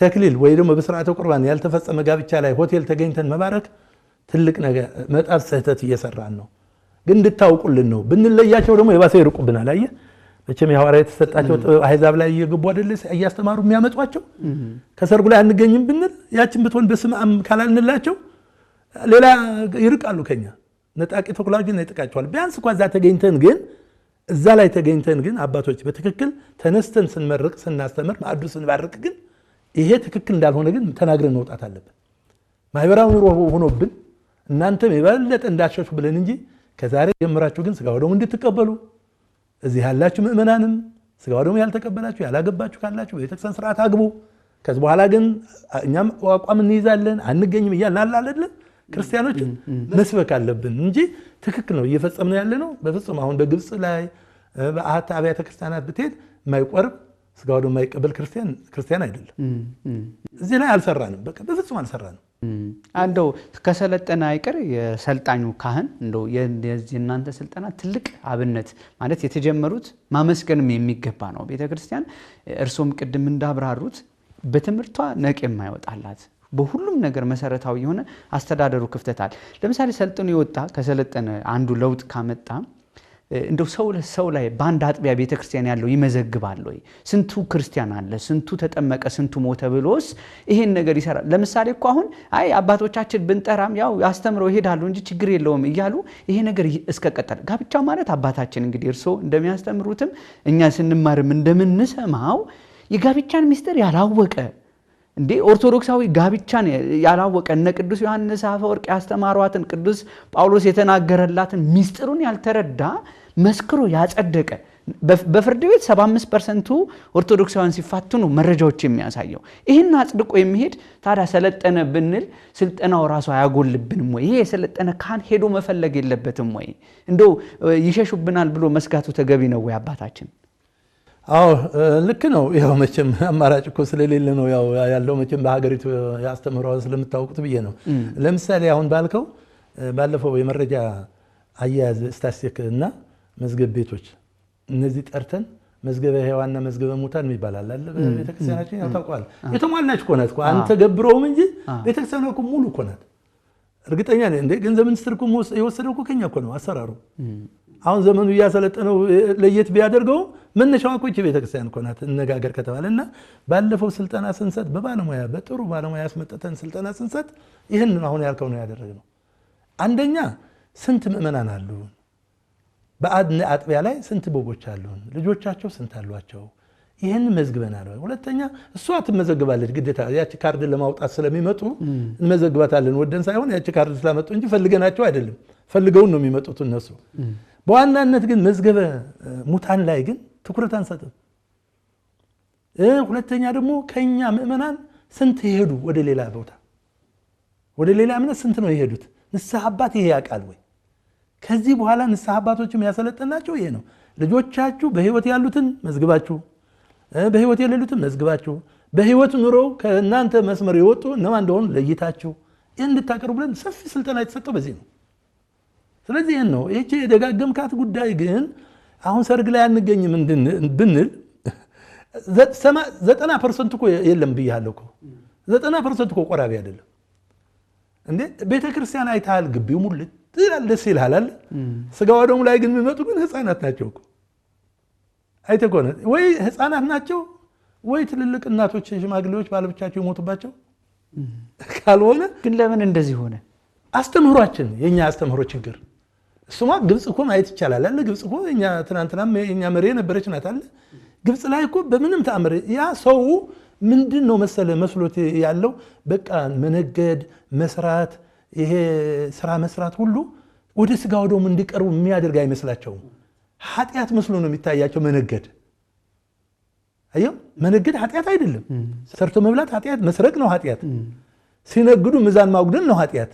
ተክሊል ወይ ደግሞ በስርዓተ ቁርባን ያልተፈጸመ ጋብቻ ላይ ሆቴል ተገኝተን መባረክ ትልቅ ነገር መጣፍ ስህተት እየሰራን ነው። ግን እንድታውቁልን ነው። ብንለያቸው ደግሞ የባሰ ይርቁብናል። አየህ መቼም የሐዋርያት የተሰጣቸው አሕዛብ ላይ እየገቡ አይደል እያስተማሩ የሚያመጧቸው። ከሰርጉ ላይ አንገኝም ብንል ያችን ብትሆን በስመ አብ ካላልንላቸው ሌላ ይርቃሉ ከኛ። ነጣቂ ተኩላዎችን ይጠቃቸዋል። ቢያንስ እንኳን እዛ ላይ ተገኝተን ግን አባቶች በትክክል ተነስተን ስንመርቅ ስናስተምር ማዕዱ ስንባርክ ግን ይሄ ትክክል እንዳልሆነ ግን ተናግረን መውጣት አለብን። ማህበራዊ ኑሮ ሆኖብን እናንተም የበለጠ እንዳሸሹ ብለን እንጂ ከዛሬ ጀምራችሁ ግን ስጋው ደግሞ እንድትቀበሉ እዚህ ያላችሁ ምእመናንም ስጋው ደግሞ ያልተቀበላችሁ ያላገባችሁ ካላችሁ በቤተክርስቲያን ስርዓት አግቡ። ከዚህ በኋላ ግን እኛም አቋም እንይዛለን አንገኝም እያልን አይደለም ክርስቲያኖች መስበክ አለብን እንጂ ትክክል ነው እየፈጸምን ያለ ነው። በፍጹም አሁን በግብጽ ላይ በአሃት አብያተ ክርስቲያናት ብትሄድ የማይቆርብ ስጋው ደግሞ የማይቀበል ክርስቲያን አይደለም። እዚህ ላይ አልሰራንም፣ በቃ በፍጹም አልሰራንም። እንደው ከሰለጠነ አይቀር የሰልጣኙ ካህን እንደው የእናንተ ስልጠና ትልቅ አብነት ማለት የተጀመሩት ማመስገንም የሚገባ ነው። ቤተክርስቲያን እርሶም ቅድም እንዳብራሩት በትምህርቷ ነቅ የማይወጣላት በሁሉም ነገር መሰረታዊ የሆነ አስተዳደሩ ክፍተት አለ። ለምሳሌ ሰልጥኑ ይወጣ ከሰለጠነ አንዱ ለውጥ ካመጣ እንደው ሰው ላይ ባንድ አጥቢያ ቤተክርስቲያን ያለው ይመዘግባል ወይ? ስንቱ ክርስቲያን አለ፣ ስንቱ ተጠመቀ፣ ስንቱ ሞተ ብሎስ ይሄን ነገር ይሰራል? ለምሳሌ እኮ አሁን አይ አባቶቻችን ብንጠራም ያው ያስተምረው ይሄዳሉ እንጂ ችግር የለውም እያሉ ይሄ ነገር እስከቀጠለ ጋብቻ ማለት አባታችን እንግዲህ እርሶ እንደሚያስተምሩትም እኛ ስንማርም እንደምንሰማው የጋብቻን ምስጢር ያላወቀ እንዴ ኦርቶዶክሳዊ ጋብቻን ያላወቀ እነ ቅዱስ ዮሐንስ አፈወርቅ ያስተማሯትን ቅዱስ ጳውሎስ የተናገረላትን ምስጢሩን ያልተረዳ መስክሮ ያጸደቀ በፍርድ ቤት 75% ኦርቶዶክሳውያን ሲፋቱ ነው መረጃዎች የሚያሳየው። ይሄን አጽድቆ የሚሄድ ታዲያ ሰለጠነ ብንል ስልጠናው ራሱ አያጎልብንም ወይ? ይሄ የሰለጠነ ካህን ሄዶ መፈለግ የለበትም ወይ? እንደው ይሸሹብናል ብሎ መስጋቱ ተገቢ ነው ወይ አባታችን? አዎ ልክ ነው። ያው መቼም አማራጭ እኮ ስለሌለ ነው ያለው መቼም በሀገሪቱ ያስተምረው ስለምታውቁት ብዬ ነው። ለምሳሌ አሁን ባልከው ባለፈው የመረጃ አያያዝ ስታቲስቲክ እና መዝገብ ቤቶች እነዚህ ጠርተን መዝገበ ሕያዋንና መዝገበ ሙታን ይባላል አለ ቤተክርስቲያናችን ያው ታውቃለህ። የተሟላች እኮ ናት እኮ አንተ ገብረውም እንጂ ቤተክርስቲያኗ እኮ ሙሉ እኮ ናት። እርግጠኛ ነኝ እንደ ገንዘብ ሚኒስትር እኮ የወሰደው እኮ ከኛ እኮ ነው አሰራሩ። አሁን ዘመኑ እያሰለጠነው ለየት ቢያደርገው መነሻው እኮ ቤተክርስቲያን እኮ ናት እንነጋገር ከተባለና ባለፈው ስልጠና ስንሰጥ በባለሙያ በጥሩ ባለሙያ ያስመጠተን ስልጠና ስንሰጥ ይሄን አሁን ያልከው ነው ያደረግነው። አንደኛ ስንት ምእመናን አሉ፣ በአጥቢያ ላይ ስንት በጎች አሉ፣ ልጆቻቸው ስንት አሏቸው፣ ይሄን መዝግበናል። ሁለተኛ እሷ ትመዘግባለች ግዴታ ያቺ ካርድ ለማውጣት ስለሚመጡ እንመዘግባታለን ወደን ሳይሆን ያቺ ካርድ ስላመጡ እንጂ ፈልገናቸው አይደለም፣ ፈልገውን ነው የሚመጡት እነሱ። በዋናነት ግን መዝገበ ሙታን ላይ ግን ትኩረት አንሰጥም። ሁለተኛ ደግሞ ከኛ ምእመናን ስንት ይሄዱ ወደ ሌላ ቦታ ወደ ሌላ እምነት ስንት ነው የሄዱት? ንስሐ አባት ይሄ ያውቃል ወይ? ከዚህ በኋላ ንስሐ አባቶችም ያሰለጠናቸው ይሄ ነው። ልጆቻችሁ በህይወት ያሉትን መዝግባችሁ በህይወት የሌሉትን መዝግባችሁ በህይወት ኑሮው ከእናንተ መስመር የወጡ እነማን እንደሆኑ ለይታችሁ እንድታቀርቡ ብለን ሰፊ ስልጠና የተሰጠው በዚህ ነው። ስለዚህ ይሄን ነው እቺ የደጋገምካት ጉዳይ ግን አሁን ሰርግ ላይ አንገኝም ብንል 90% እኮ የለም ብያለሁ እኮ 90% እኮ ቆራቢ አይደለም እንዴ። ቤተክርስቲያን አይታል ግቢው ሙልት ደስ ይላል አይደል? ስጋው ደግሞ ላይ ግን የሚመጡ ግን ህፃናት ናቸው እኮ አይተኮነ ወይ ህፃናት ናቸው ወይ ትልልቅ እናቶች ሽማግሌዎች ባለብቻቸው ይሞቱባቸው ካልሆነ ግን ለምን እንደዚህ ሆነ? አስተምህሯችን የኛ አስተምህሮ ችግር እሱማ ግብጽ እኮ ማየት ይቻላል አይደል? ግብጽ እኮ እኛ ትናንትናም የኛ መሪ ነበረች ናት አይደል? ግብጽ ላይ እኮ በምንም ተአምር ያ ሰው ምንድነው መሰለ መስሎት ያለው በቃ መነገድ መስራት ይሄ ስራ መስራት ሁሉ ወደ ስጋው ደግሞ እንዲቀርቡ የሚያደርግ አይመስላቸውም። ኃጢአት መስሎ ነው የሚታያቸው መነገድ። አየው መነገድ ኃጢአት አይደለም። ሰርቶ መብላት ኃጢአት፣ መስረቅ ነው ኃጢአት። ሲነግዱ ሚዛን ማጉደል ነው ኃጢአት።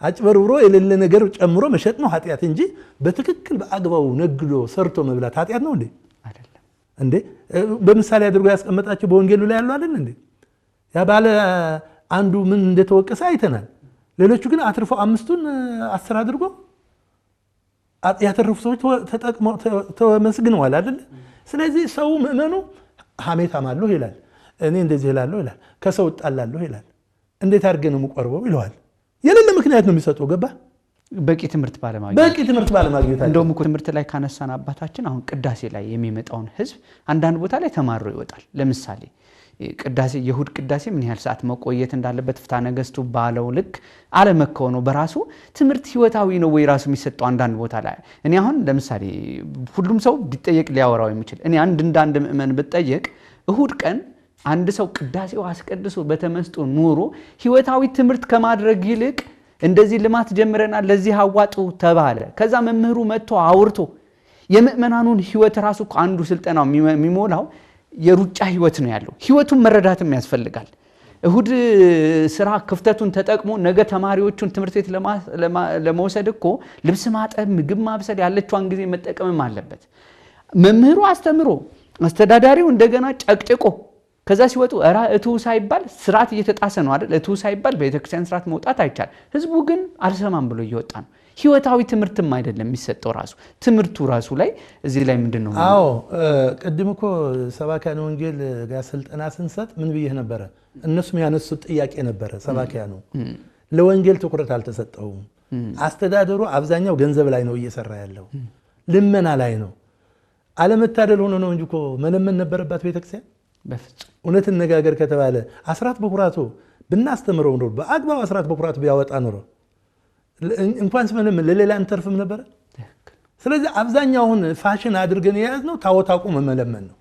አጭበርብሮ የሌለ ነገር ጨምሮ መሸጥ ነው ኃጢአት እንጂ በትክክል በአግባቡ ነግዶ ሰርቶ መብላት ኃጢአት ነው እንዴ? አይደለም እንዴ? በምሳሌ አድርጎ ያስቀመጣቸው በወንጌሉ ላይ ያለው አይደል እንዴ? ያ ባለ አንዱ ምን እንደተወቀሰ አይተናል። ሌሎቹ ግን አትርፈው 5ቱን 10 አድርጎ ያተረፉ ሰዎች ተመስግነዋል አይደል? ስለዚህ ሰው ምእመኑ ሐሜታም አለው ይላል። እኔ እንደዚህ እላለሁ ይላል። ከሰው እጣላለሁ ይላል። እንዴት አድርገህ ነው የምቆርበው ይለዋል። የሌለ ምክንያት ነው የሚሰጠው። ገባ በቂ ትምህርት ባለማግኘት እንደውም እኮ ትምህርት ላይ ካነሳን አባታችን አሁን ቅዳሴ ላይ የሚመጣውን ህዝብ አንዳንድ ቦታ ላይ ተማሮ ይወጣል። ለምሳሌ ቅዳሴ የእሁድ ቅዳሴ ምን ያህል ሰዓት መቆየት እንዳለበት ፍትሐ ነገሥቱ ባለው ልክ አለመከወኑ በራሱ ትምህርት ህይወታዊ ነው ወይ ራሱ የሚሰጠው አንዳንድ ቦታ ላይ እኔ አሁን ለምሳሌ ሁሉም ሰው ቢጠየቅ ሊያወራው የሚችል እኔ አንድ ምእመን ብጠየቅ እሁድ ቀን አንድ ሰው ቅዳሴው አስቀድሶ በተመስጦ ኑሮ ህይወታዊ ትምህርት ከማድረግ ይልቅ እንደዚህ ልማት ጀምረናል ለዚህ አዋጡ ተባለ። ከዛ መምህሩ መጥቶ አውርቶ የምእመናኑን ህይወት ራሱ አንዱ ስልጠናው የሚሞላው የሩጫ ህይወት ነው ያለው። ህይወቱን መረዳትም ያስፈልጋል። እሁድ ስራ ክፍተቱን ተጠቅሞ ነገ ተማሪዎቹን ትምህርት ቤት ለመውሰድ እኮ ልብስ ማጠብ፣ ምግብ ማብሰል ያለችዋን ጊዜ መጠቀምም አለበት። መምህሩ አስተምሮ አስተዳዳሪው እንደገና ጨቅጭቆ ከዛ ሲወጡ እቱ ሳይባል ስርዓት እየተጣሰ ነው አይደል? እቱ ሳይባል በቤተክርስቲያን ስርዓት መውጣት አይቻል። ህዝቡ ግን አልሰማም ብሎ እየወጣ ነው። ህይወታዊ ትምህርትም አይደለም የሚሰጠው ራሱ ትምህርቱ ራሱ ላይ እዚህ ላይ ምንድነው? አዎ ቅድም እኮ ሰባኪያነ ወንጌል ጋር ስልጠና ስንሰጥ ምን ብዬሽ ነበረ? እነሱም ያነሱት ጥያቄ ነበረ። ሰባኪያኑ ለወንጌል ትኩረት አልተሰጠውም። አስተዳደሩ አብዛኛው ገንዘብ ላይ ነው እየሰራ ያለው፣ ልመና ላይ ነው። አለመታደል ሆኖ ነው እንጂ እኮ መለመን ነበረባት ቤተክርስቲያን። በፍጹም እውነት እንነጋገር ከተባለ አስራት በኩራቱ ብናስተምረው ኖሮ በአግባብ አስራት በኩራቱ ቢያወጣ ኖሮ እንኳን ስመንም ለሌላ እንተርፍም ነበር። ስለዚህ አብዛኛውን ፋሽን አድርገን የያዝነው ታቦት አቁም መለመን ነው።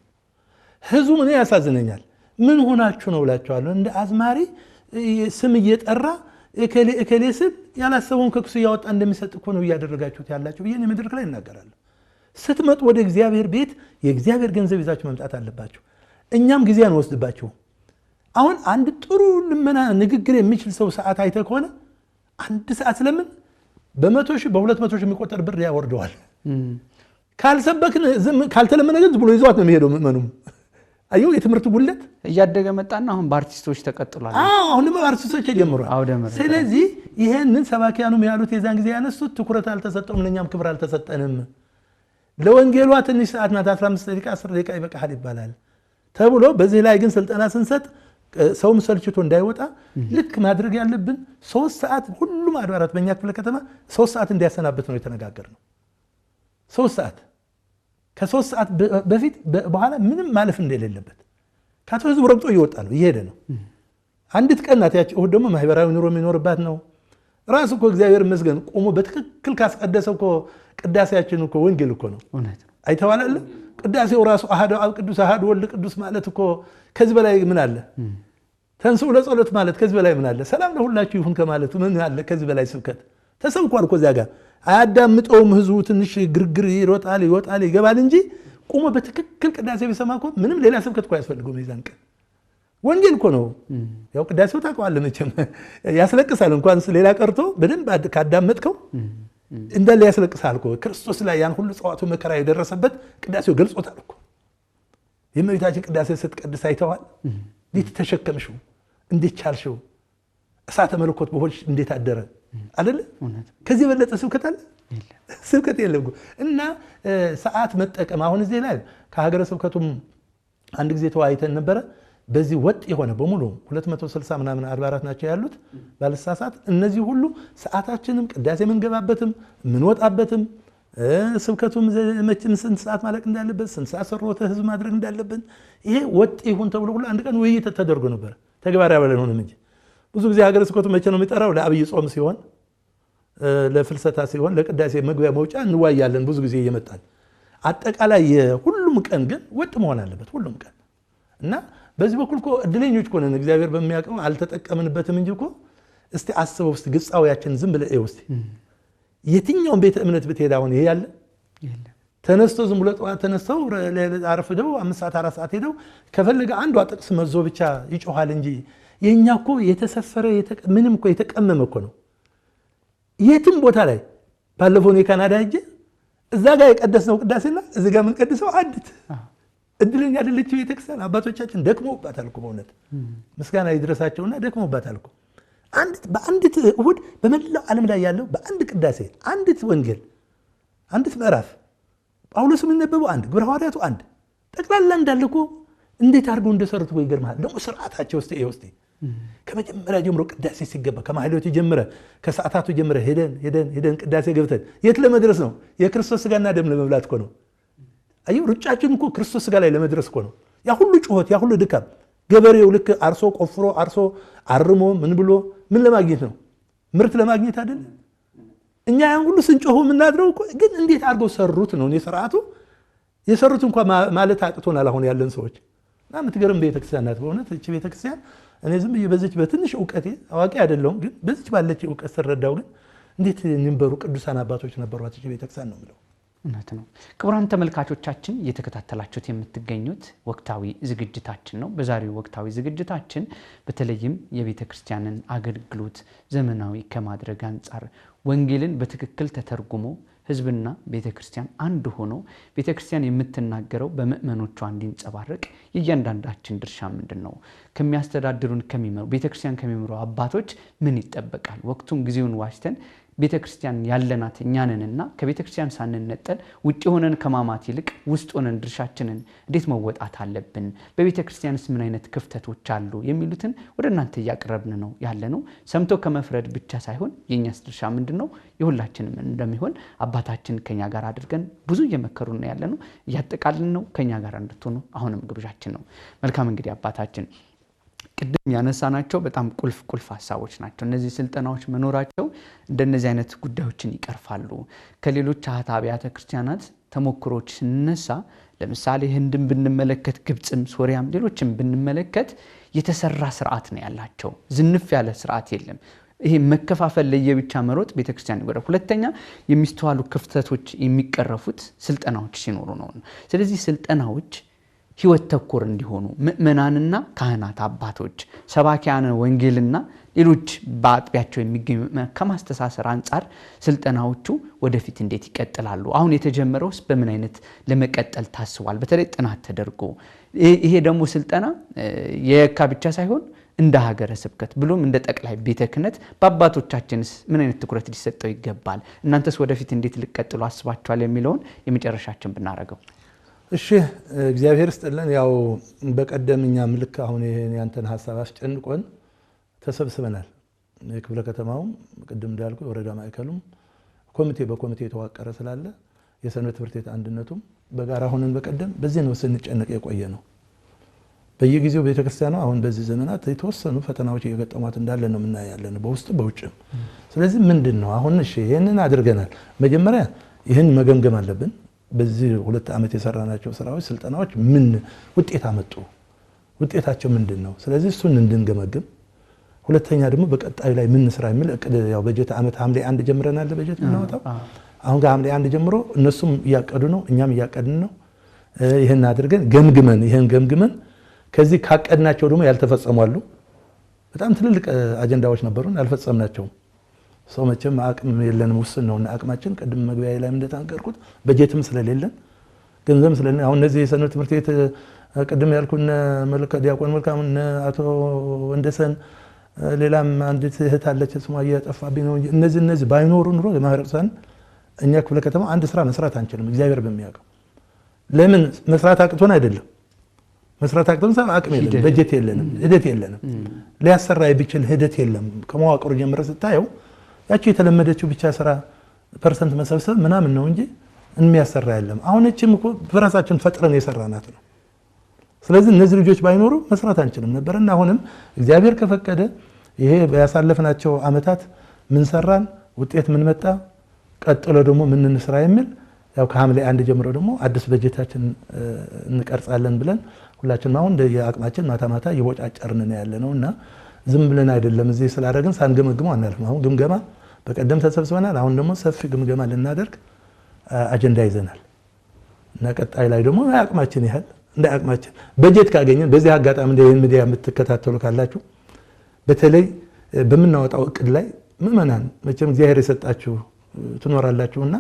ህዝቡ ምን ያሳዝነኛል። ምን ሆናችሁ ነው እላቸዋለሁ። እንደ አዝማሪ ስም እየጠራ እከሌ ስም ያላሰበውን ከክሱ እያወጣ እንደሚሰጥ እኮ ነው እያደረጋችሁት ያላችሁ ብዬ መድረክ ላይ እናገራለሁ። ስትመጡ ወደ እግዚአብሔር ቤት የእግዚአብሔር ገንዘብ ይዛችሁ መምጣት አለባችሁ። እኛም ጊዜ አንወስድባችሁ። አሁን አንድ ጥሩ ልመና ንግግር የሚችል ሰው ሰዓት አይተህ ከሆነ አንድ ሰዓት ስለምን በ100 ሺህ በ200 ሺህ የሚቆጠር ብር ያወርደዋል። ካልሰበክን ካልተለመነ ግን ብሎ ይዟት ነው የሚሄደው። ምእመኑም አየው የትምህርት ጉለት እያደገ መጣና አሁን በአርቲስቶች ተቀጥሏል። አሁን በአርቲስቶች ጀምሯል። ስለዚህ ይሄንን ሰባኪያኑም ያሉት የዛን ጊዜ ያነሱት ትኩረት አልተሰጠውም፣ ለኛም ክብር አልተሰጠንም። ለወንጌሏ ትንሽ ሰዓት ናት፣ 15 ደቂቃ 10 ደቂቃ ይበቃል ይባላል ተብሎ በዚህ ላይ ግን ስልጠና ስንሰጥ ሰውም ሰልችቶ እንዳይወጣ ልክ ማድረግ ያለብን 3 ሰዓት ሁሉም አድባራት በእኛ ክፍለ ከተማ 3 ሰዓት እንዲያሰናብት ነው የተነጋገርነው። 3 ሰዓት ከ3 ሰዓት በፊት በኋላ ምንም ማለፍ እንደሌለበት ካቶ ህዝቡ ረግጦ እየወጣ ነው እየሄደ ነው። አንዲት ቀን ናት ያቺ እሁድ ደግሞ ማህበራዊ ኑሮ የሚኖርባት ነው። ራሱ እኮ እግዚአብሔር ይመስገን ቆሞ በትክክል ካስቀደሰው እኮ ቅዳሴያችን እኮ ወንጌል እኮ ነው። አይተዋላል ቅዳሴው ራሱ አሐዱ አብ ቅዱስ አሐዱ ወልድ ቅዱስ ማለት እኮ ከዚህ በላይ ምን አለ? ተንሥኡ ለጸሎት ማለት ከዚህ በላይ ምን አለ? ሰላም ለሁላችሁ ይሁን ከማለት ምን አለ? ከዚህ በላይ ስብከት ተሰብኳል እኮ እዚያ ጋር አያዳምጠውም ህዝቡ። ትንሽ ግርግር ይሮጣል ይወጣል ይገባል እንጂ ቆሞ በትክክል ቅዳሴ ቢሰማ እኮ ምንም ሌላ ስብከት እኮ አያስፈልገውም። የዛን ቀን ወንጌል እኮ ነው። ያው ቅዳሴው ታውቀዋለህ መቼም ያስለቅሳል። እንኳን ሌላ ቀርቶ በደንብ ካዳመጥከው እንዳለ ያስለቅሳል እኮ። ክርስቶስ ላይ ያን ሁሉ ጸዋቱ መከራ የደረሰበት ቅዳሴው ገልጾታል እኮ። የእመቤታችን ቅዳሴ ስትቀድስ አይተዋል። እንዴት ተሸከምሽው፣ እንዴት ቻልሽው፣ እሳተ መለኮት በሆድሽ እንዴት አደረ አይደለ? ከዚህ የበለጠ ስብከት አለ? ስብከት የለም። እና ሰዓት መጠቀም አሁን እዚህ ላይ ከሀገረ ስብከቱም አንድ ጊዜ ተወያይተን ነበረ። በዚህ ወጥ የሆነ በሙሉ 260 ምናምን አድባራት ናቸው ያሉት ባልሳሳት። እነዚህ ሁሉ ሰዓታችንም ቅዳሴ የምንገባበትም የምንወጣበትም ስብከቱም መቼም ስንት ሰዓት ማለቅ እንዳለበት ስንት ሰዓት ሰርሮተ ህዝብ ማድረግ እንዳለብን ይሄ ወጥ ይሁን ተብሎ ሁሉ አንድ ቀን ውይይት ተደርጎ ነበር። ተግባራዊ ያለ ነው እንጂ ብዙ ጊዜ ሀገረ ስብከቱ መቼ ነው የሚጠራው? ለአብይ ጾም ሲሆን፣ ለፍልሰታ ሲሆን፣ ለቅዳሴ መግቢያ መውጫ እንዋያለን ብዙ ጊዜ እየመጣን። አጠቃላይ ሁሉም ቀን ግን ወጥ መሆን አለበት ሁሉም ቀን እና በዚህ በኩል እኮ እድለኞች እኮ ነን። እግዚአብሔር በሚያውቀው አልተጠቀምንበትም እንጂ እኮ እስቲ አስበው እስቲ ግጻዊያችን ዝም ብለህ እስቲ የትኛውን ቤተ እምነት ብትሄድ አሁን ይሄ ያለ ተነስቶ ዝም ብሎ ጠዋት ተነስተው አረፍደው 5 ሰዓት 4 ሰዓት ሄደው ከፈለገ አንዷ ጥቅስ መዞ ብቻ ይጮሃል እንጂ የኛ እኮ የተሰፈረ ምንም እኮ የተቀመመ እኮ ነው። የትም ቦታ ላይ ባለፈው ነው ካናዳ ሄጄ እዛ ጋር የቀደስነው ቅዳሴና እዚህ ጋር ምን ቀድሰው አድት እድለኛ አይደለችው ቤተክርስቲያን። አባቶቻችን ደክመውባታል እኮ በእውነት ምስጋና ይድረሳቸውና ደክመውባታል እኮ። በአንዲት እሁድ በመላው ዓለም ላይ ያለው በአንድ ቅዳሴ አንዲት ወንጌል አንዲት ምዕራፍ ጳውሎስ የሚነበበው አንድ ግብረ ሐዋርያቱ አንድ ጠቅላላ እንዳለ እኮ እንዴት አድርገው እንደሰሩት ወይ ይገርምሃል። ደግሞ ስርዓታቸው ውስጥ ይወስድ ከመጀመሪያ ጀምሮ ቅዳሴ ሲገባ ከማህሌቱ ጀምረ ከሰዓታቱ ጀምረ ሄደን ቅዳሴ ገብተን የት ለመድረስ ነው? የክርስቶስ ስጋና ደም ለመብላት እኮ ነው። አየው ሩጫችን እኮ ክርስቶስ ስጋ ላይ ለመድረስ እኮ ነው። ያ ሁሉ ጩኸት፣ ያ ሁሉ ድካም ገበሬው ልክ አርሶ ቆፍሮ አርሶ አርሞ ምን ብሎ ምን ለማግኘት ነው? ምርት ለማግኘት አይደል? እኛ ያን ሁሉ ስንጮህ የምናድረው እኮ ግን እንዴት አድርገው ሰሩት ነው። እኔ ስርዓቱ የሰሩት እንኳን ማለት አቅቶናል አሁን ያለን ሰዎች። እና የምትገርም ቤተክርስቲያን ናት በእውነት እቺ ቤተክርስቲያን። እኔ ዝም ብዬ በዚች በትንሽ እውቀቴ አዋቂ አይደለሁም፣ ግን በዚች ባለች እውቀት ስረዳው ግን እንዴት የሚንበሩ ቅዱሳን አባቶች ነበሯት እቺ ቤተክርስቲያን ነው የምለው። እውነት ነው። ክቡራን ተመልካቾቻችን እየተከታተላችሁት የምትገኙት ወቅታዊ ዝግጅታችን ነው። በዛሬው ወቅታዊ ዝግጅታችን በተለይም የቤተ ክርስቲያንን አገልግሎት ዘመናዊ ከማድረግ አንጻር ወንጌልን በትክክል ተተርጉሞ ህዝብና ቤተ ክርስቲያን አንድ ሆኖ ቤተ ክርስቲያን የምትናገረው በምእመኖቿ እንዲንጸባረቅ የእያንዳንዳችን ድርሻ ምንድነው? ከሚያስተዳድሩን ከሚመሩ ቤተ ክርስቲያን ከሚመሩ አባቶች ምን ይጠበቃል? ወቅቱን ጊዜውን ዋጅተን ቤተ ክርስቲያን ያለናት እኛንንና ከቤተ ክርስቲያን ሳንነጠል ውጭ ሆነን ከማማት ይልቅ ውስጥ ሆነን ድርሻችንን እንዴት መወጣት አለብን? በቤተ ክርስቲያንስ ምን አይነት ክፍተቶች አሉ? የሚሉትን ወደ እናንተ እያቀረብን ነው ያለነው። ሰምቶ ከመፍረድ ብቻ ሳይሆን የኛስ ድርሻ ምንድነው? የሁላችንም እንደሚሆን አባታችን ከኛ ጋር አድርገን ብዙ እየመከሩን ነው ያለነው። እያጠቃልን ነው። ከኛ ጋር እንድትሆኑ አሁንም ግብዣችን ነው። መልካም እንግዲህ አባታችን ቅድም ያነሳናቸው በጣም ቁልፍ ሐሳቦች ናቸው። እነዚህ ስልጠናዎች መኖራቸው እንደነዚህ አይነት ጉዳዮችን ይቀርፋሉ። ከሌሎች አብያተ ክርስቲያናት ተሞክሮች ስንነሳ ለምሳሌ ህንድን ብንመለከት፣ ግብጽም፣ ሶሪያም ሌሎችም ብንመለከት የተሰራ ስርዓት ነው ያላቸው። ዝንፍ ያለ ስርዓት የለም። ይሄ መከፋፈል ለየብቻ መሮጥ ቤተክርስቲያን ይወራ። ሁለተኛ የሚስተዋሉ ክፍተቶች የሚቀረፉት ስልጠናዎች ሲኖሩ ነው። ስለዚህ ስልጠናዎች ህይወት ተኮር እንዲሆኑ ምእመናንና ካህናት አባቶች፣ ሰባኪያነ ወንጌልና ሌሎች በአጥቢያቸው የሚገኙ ከማስተሳሰር አንጻር ስልጠናዎቹ ወደፊት እንዴት ይቀጥላሉ? አሁን የተጀመረውስ በምን አይነት ለመቀጠል ታስቧል? በተለይ ጥናት ተደርጎ ይሄ ደግሞ ስልጠና የካ ብቻ ሳይሆን እንደ ሀገረ ስብከት ብሎም እንደ ጠቅላይ ቤተ ክህነት በአባቶቻችንስ ምን አይነት ትኩረት ሊሰጠው ይገባል? እናንተስ ወደፊት እንዴት ልቀጥሉ አስባችኋል? የሚለውን የመጨረሻችን ብናረገው። እሺ እግዚአብሔር ይስጥልን። ያው በቀደም እኛም ልክ አሁን ይሄን ያንተን ሐሳብ አስጨንቆን ተሰብስበናል። የክፍለ ከተማውም ቅድም እንዳልኩ የወረዳ ማዕከሉም በኮሚቴ የተዋቀረ ስላለ የሰንበት ትምህርት ቤት አንድነቱም በጋራ ሆነን በቀደም በዚህ ነው ስንጨነቅ የቆየ ነው። በየጊዜው ቤተክርስቲያኗ አሁን በዚህ ዘመናት የተወሰኑ ፈተናዎች እየገጠሟት እንዳለ ነው የምናያለን፣ በውስጥ በውጭም። ስለዚህ ምንድነው አሁን እሺ ይሄንን አድርገናል። መጀመሪያ ይሄን መገምገም አለብን። በዚህ 2 ዓመት የሰራናቸው ስራዎች ስልጠናዎች ምን ውጤት አመጡ? ውጤታቸው ምንድነው? ስለዚህ እሱን እንድንገመግም። ሁለተኛ ደግሞ በቀጣዩ ላይ ምን ስራ የሚል እቅድ ያው በጀት ዓመት ሐምሌ 1 ጀምረናል በጀት እናወጣው። አሁን ከሐምሌ 1 ጀምሮ እነሱም እያቀዱ ነው፣ እኛም እያቀድን ነው። ይሄን አድርገን ገምግመን ከዚህ ካቀድናቸው ደግሞ ያልተፈጸሙ አሉ። በጣም ትልልቅ አጀንዳዎች ነበሩን ያልፈጸምናቸው። ሰው መቼም አቅም የለንም፣ ውስን ነው አቅማችን። ቅድም መግቢያ ላይ እንደተናገርኩት በጀትም ስለሌለን ገንዘብ ስለሌለን አሁን እነዚህ የሰንበት ትምህርት ቤት ቅድም ያልኩን ዲያቆን መልካም አቶ ወንደሰን ሌላም አንዲት እህት አለች ስሟ እየጠፋብኝ ነው። እነዚህ ባይኖሩ ኑሮ ለማህበረሰብ እኛ ክፍለ ከተማ አንድ ስራ መስራት አንችልም። እግዚአብሔር በሚያውቀው ለምን መስራት አቅቶን አይደለም። መስራት አቅቶን ሳይሆን አቅም የለንም፣ በጀት የለንም፣ ሂደት የለንም። ሊያሰራ ቢችል ሂደት የለም። ከመዋቅሩ ጀምረ ስታየው ያቺ የተለመደችው ብቻ ስራ ፐርሰንት መሰብሰብ ምናምን ነው እንጂ የሚያሰራ የለም። አሁን እቺም እኮ በራሳችን ፈጥረን የሰራናት ነው። ስለዚህ እነዚህ ልጆች ባይኖሩ መስራት አንችልም ነበርና አሁንም እግዚአብሔር ከፈቀደ ይሄ ያሳለፍናቸው አመታት ምን ሰራን፣ ውጤት ምን መጣ፣ ቀጥሎ ደግሞ ምን እንስራ የሚል ያው ከሐምሌ 1 ጀምሮ ደግሞ አዲስ በጀታችን እንቀርጻለን ብለን ሁላችንም አሁን የአቅማችን ማታ እየቦጫጨርን ነው ያለነውና ዝም ብለን አይደለም እዚህ ስላደረግን ሳንገመግመው አናልፍም። አሁን ግምገማ በቀደም ተሰብስበናል። አሁን ደግሞ ሰፊ ግምገማ ልናደርግ አጀንዳ ይዘናል እና ቀጣይ ላይ ደግሞ አቅማችን ያህል እንደ አቅማችን በጀት ካገኘን በዚህ አጋጣሚ እንደ ሚዲያ የምትከታተሉ ካላችሁ በተለይ በምናወጣው እቅድ ላይ ምእመናን መቼም እግዚአብሔር የሰጣችሁ ትኖራላችሁና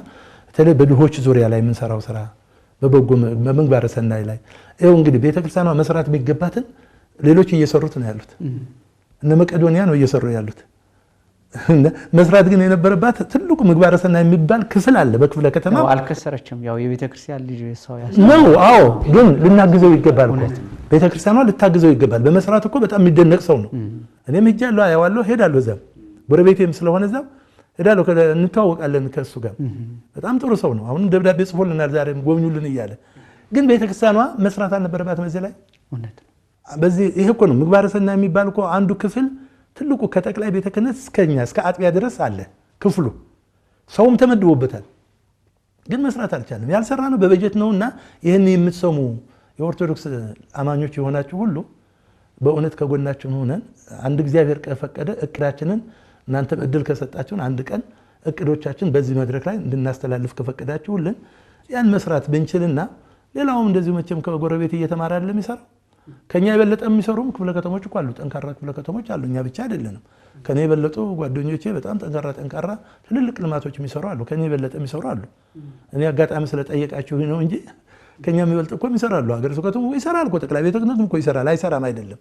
በተለይ በድሆች ዙሪያ ላይ የምንሰራው ስራ በመግባረ ሰናይ ላይ ይኸው እንግዲህ ቤተክርስቲያኗ መስራት የሚገባትን ሌሎች እየሰሩት ነው ያሉት። እነ መቄዶንያ ነው እየሰሩ ያሉት። መስራት ግን የነበረባት ትልቁ ምግባረ ሰናይ የሚባል ክፍል አለ በክፍለ ከተማ። አልከሰረችም። ያው የቤተክርስቲያን ልጅ ሰው ነው። አዎ ግን ልናግዘው ይገባል እኮ ቤተክርስቲያኗ ልታግዘው ይገባል። በመስራት እኮ በጣም የሚደነቅ ሰው ነው። እኔም ሄጃለሁ፣ አያዋለሁ፣ ሄዳለሁ። እዛም ጎረቤቴም ስለሆነ እዛም ሄዳለሁ፣ እንተዋወቃለን ከእሱ ጋር። በጣም ጥሩ ሰው ነው። አሁን ደብዳቤ ጽፎልናል ዛሬም ጎብኙልን እያለ። ግን ቤተክርስቲያኗ መስራት አልነበረባትም እዚህ ላይ። በዚህ ይሄ እኮ ነው ምግባረ ሰናይ የሚባል እኮ አንዱ ክፍል ትልቁ ከጠቅላይ ቤተ ክህነት እስከኛ እስከ አጥቢያ ድረስ አለ ክፍሉ። ሰውም ተመድቦበታል። ግን መስራት አልቻለም። ያልሰራ ነው በበጀት ነውና ይሄን የምትሰሙ የኦርቶዶክስ አማኞች የሆናችሁ ሁሉ በእውነት ከጎናችን ሆነን አንድ እግዚአብሔር ከፈቀደ እቅዳችንን እናንተም እድል ከሰጣችሁን አንድ ቀን እቅዶቻችን በዚህ መድረክ ላይ እንድናስተላልፍ ከፈቀዳችሁልን ያን መስራት ብንችልና ሌላውም እንደዚሁ መቼም ከጎረቤት እየተማረ አይደለም የሚሰራው። ከኛ የበለጠ የሚሰሩም ክፍለ ከተሞች እኮ አሉ፣ ጠንካራ ክፍለ ከተሞች አሉ። እኛ ብቻ አይደለንም። ከኔ የበለጡ ጓደኞቼ በጣም ጠንካራ ትልልቅ ልማቶች የሚሰሩ አሉ። ከኔ የበለጠ የሚሰሩ አሉ። እኔ አጋጣሚ ስለጠየቃችሁ ነው እንጂ ከኛ የሚበልጥ እኮ ይሰራሉ። ሀገረ ስብከቱም ይሰራል እኮ ጠቅላይ ቤተ ክህነቱም እኮ ይሰራል። አይሰራም አይደለም።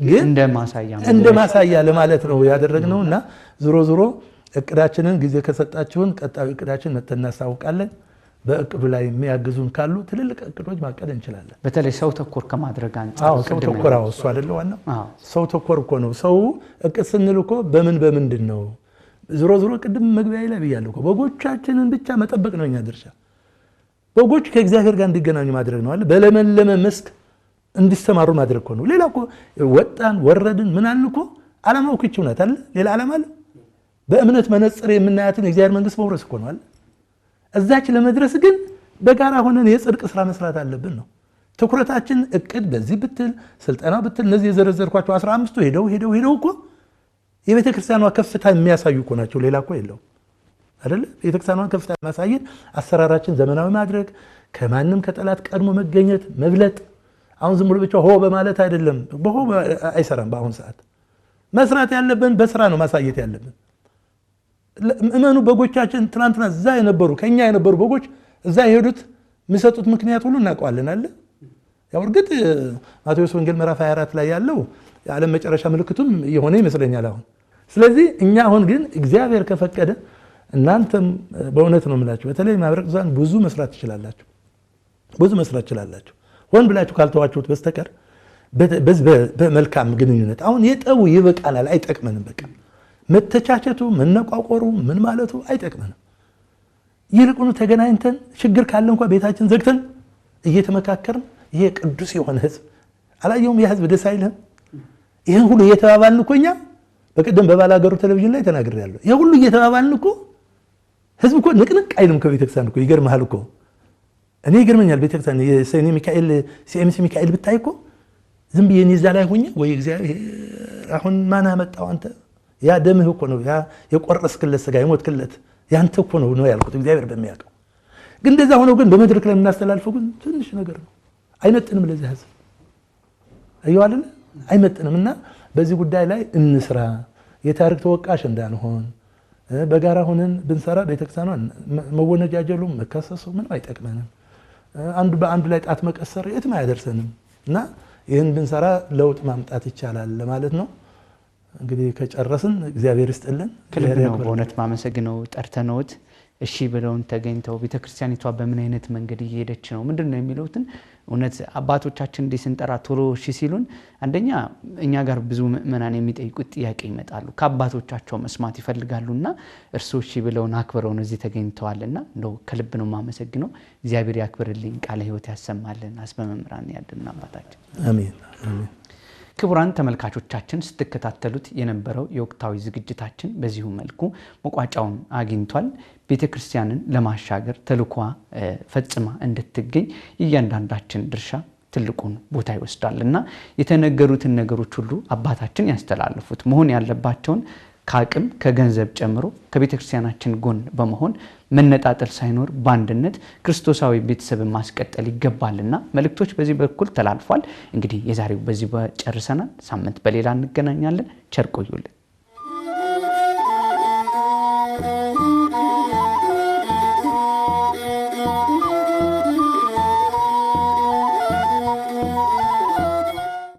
ግን እንደ ማሳያ ለማለት ነው ያደረግነውና ዞሮ እቅዳችንን ጊዜ ከሰጣችሁን ቀጣዩ እቅዳችን መተን እናሳውቃለን። በእቅዱ ላይ የሚያግዙን ካሉ ትልልቅ እቅዶች ማቀድ እንችላለን። በተለይ ሰው ተኮር ከማድረግ አንፃር ሰው ተኮር እሱ አይደለ ዋናው ሰው ተኮር እኮ ነው። ሰው እቅድ ስንል እኮ በምንድን ነው? ዞሮ ቅድም መግቢያ ላይ ብያለሁ እኮ በጎቻችንን ብቻ መጠበቅ ነው የኛ ድርሻ። በጎች ከእግዚአብሔር ጋር እንዲገናኙ ማድረግ ነው አለ። በለመለመ መስክ እንዲሰማሩ ማድረግ እኮ ነው። ሌላ እኮ ወጣን ወረድን ምን አልን እኮ ዓላማው እኮ ይችው ናት አለ። ሌላ ዓላማ አለ? በእምነት መነጽር የምናያትን የእግዚአብሔር መንግስት መውረስ እኮ ነው አለ። እዛች ለመድረስ ግን በጋራ ሆነን የጽድቅ ስራ መስራት አለብን ነው ትኩረታችን። እቅድ በዚህ ብትል ስልጠና ብትል እነዚህ የዘረዘርኳቸው 15ቱ ሄደው እኮ የቤተ ክርስቲያኗ ከፍታ የሚያሳዩ እኮ ናቸው። ሌላ እኮ የለው አይደለ? ቤተ ክርስቲያኗን ከፍታ ማሳየት፣ አሰራራችን ዘመናዊ ማድረግ፣ ከማንም ከጠላት ቀድሞ መገኘት፣ መብለጥ። አሁን ዝም ብሎ ብቻ ሆ በማለት አይደለም። በሆ አይሰራም። በአሁን ሰዓት መስራት ያለብን በስራ ነው ማሳየት ያለብን። እመኑ በጎቻችን ትናንትና እዛ የነበሩ ከኛ የነበሩ በጎች እዛ የሄዱት የሚሰጡት ምክንያት ሁሉ እናውቀዋለን አለ። ያው እርግጥ ማቴዎስ ወንጌል ምዕራፍ 24 ላይ ያለው የዓለም መጨረሻ ምልክቱም የሆነ ይመስለኛል አሁን። ስለዚህ እኛ አሁን ግን እግዚአብሔር ከፈቀደ እናንተም በእውነት ነው የምላችሁ በተለይ ማህበረ ቅዱሳን ብዙ መስራት ትችላላችሁ። ሆን ብላችሁ ካልተዋችሁት በስተቀር በመልካም ግንኙነት አሁን የጠቡ ይበቃናል፣ አይጠቅመንም። በቃ መተቻቸቱ መነቋቆሩ ምን ማለቱ አይጠቅመንም። ይልቁኑ ተገናኝተን ችግር ካለ እንኳን ቤታችን ዘግተን እየተመካከርን ይሄ ቅዱስ የሆነ ህዝብ አላየውም? ያ ህዝብ ደስ አይልም? ይሄን ሁሉ እየተባባልን እኮ እኛ በቀደም በባላገሩ ቴሌቪዥን ላይ ተናግሬያለሁ። ይሄ ሁሉ እየተባባልን እኮ ህዝብ እኮ ንቅንቅ አይልም ከቤተክርስቲያን እኮ። ይገርምሃል እኮ እኔ ይገርመኛል። ቤተክርስቲያን የሰኔ ሚካኤል ሲኤምሲ ሚካኤል ብታይ እኮ ዝም ብዬ እኔ እዛ ላይ ሆኜ ወይ እግዚአብሔር አሁን ማን አመጣው አንተ ያ ደምህ እኮ ነው ያ የቆረስክለት ስጋ የሞትክለት ያንተ እኮ ነው ያልኩት እግዚአብሔር በሚያውቀው። ግን እንደዛ ሆኖ ግን በመድረክ ላይ የምናስተላልፈው ግን ትንሽ ነገር ነው። አይመጥንም ለዚህ ህዝብ አይዋልን አይመጥንምና በዚህ ጉዳይ ላይ እንስራ። የታሪክ ተወቃሽ እንዳንሆን በጋራ ሆነን ብንሰራ ቤተክርስቲያኗን መወነጃጀሉ መከሰሱ ምንም አይጠቅመንም። አንዱ በአንዱ ላይ ጣት መቀሰር የትም አያደርሰንም እና ይህን ብንሰራ ለውጥ ማምጣት ይቻላል ለማለት ነው። እንግዲህ ከጨረስን እግዚአብሔር ይስጥልን። ከልብ ነው በእውነት ማመሰግነው። ጠርተነውት እሺ ብለውን ተገኝተው ቤተክርስቲያኒቷ በምን አይነት መንገድ እየሄደች ነው ምንድነው የሚሉትን እውነት አባቶቻችን እንደ ስንጠራ ቶሎ እሺ ሲሉን አንደኛ እኛ ጋር ብዙ ምእመናን የሚጠይቁት ጥያቄ ይመጣሉ። ከአባቶቻቸው መስማት ይፈልጋሉና እርሱ እሺ ብለውን አክብረውን እዚህ ተገኝተዋልና እንደው ከልብ ነው ማመሰግነው። እግዚአብሔር ያክብርልኝ፣ ቃለ ሕይወት ያሰማልን፣ አስበመምራን ያድና አባታችን አሜን አሜን። ክቡራን ተመልካቾቻችን ስትከታተሉት የነበረው የወቅታዊ ዝግጅታችን በዚሁ መልኩ መቋጫውን አግኝቷል። ቤተክርስቲያንን ለማሻገር ተልኳ ፈጽማ እንድትገኝ እያንዳንዳችን ድርሻ ትልቁን ቦታ ይወስዳልና የተነገሩትን ነገሮች ሁሉ አባታችን ያስተላልፉት መሆን ያለባቸውን ከአቅም ከገንዘብ ጨምሮ ከቤተክርስቲያናችን ጎን በመሆን መነጣጠል ሳይኖር በአንድነት ክርስቶሳዊ ቤተሰብን ማስቀጠል ይገባልና መልእክቶች በዚህ በኩል ተላልፏል። እንግዲህ የዛሬው በዚህ ጨርሰናል። ሳምንት በሌላ እንገናኛለን። ቸር ቆዩልን።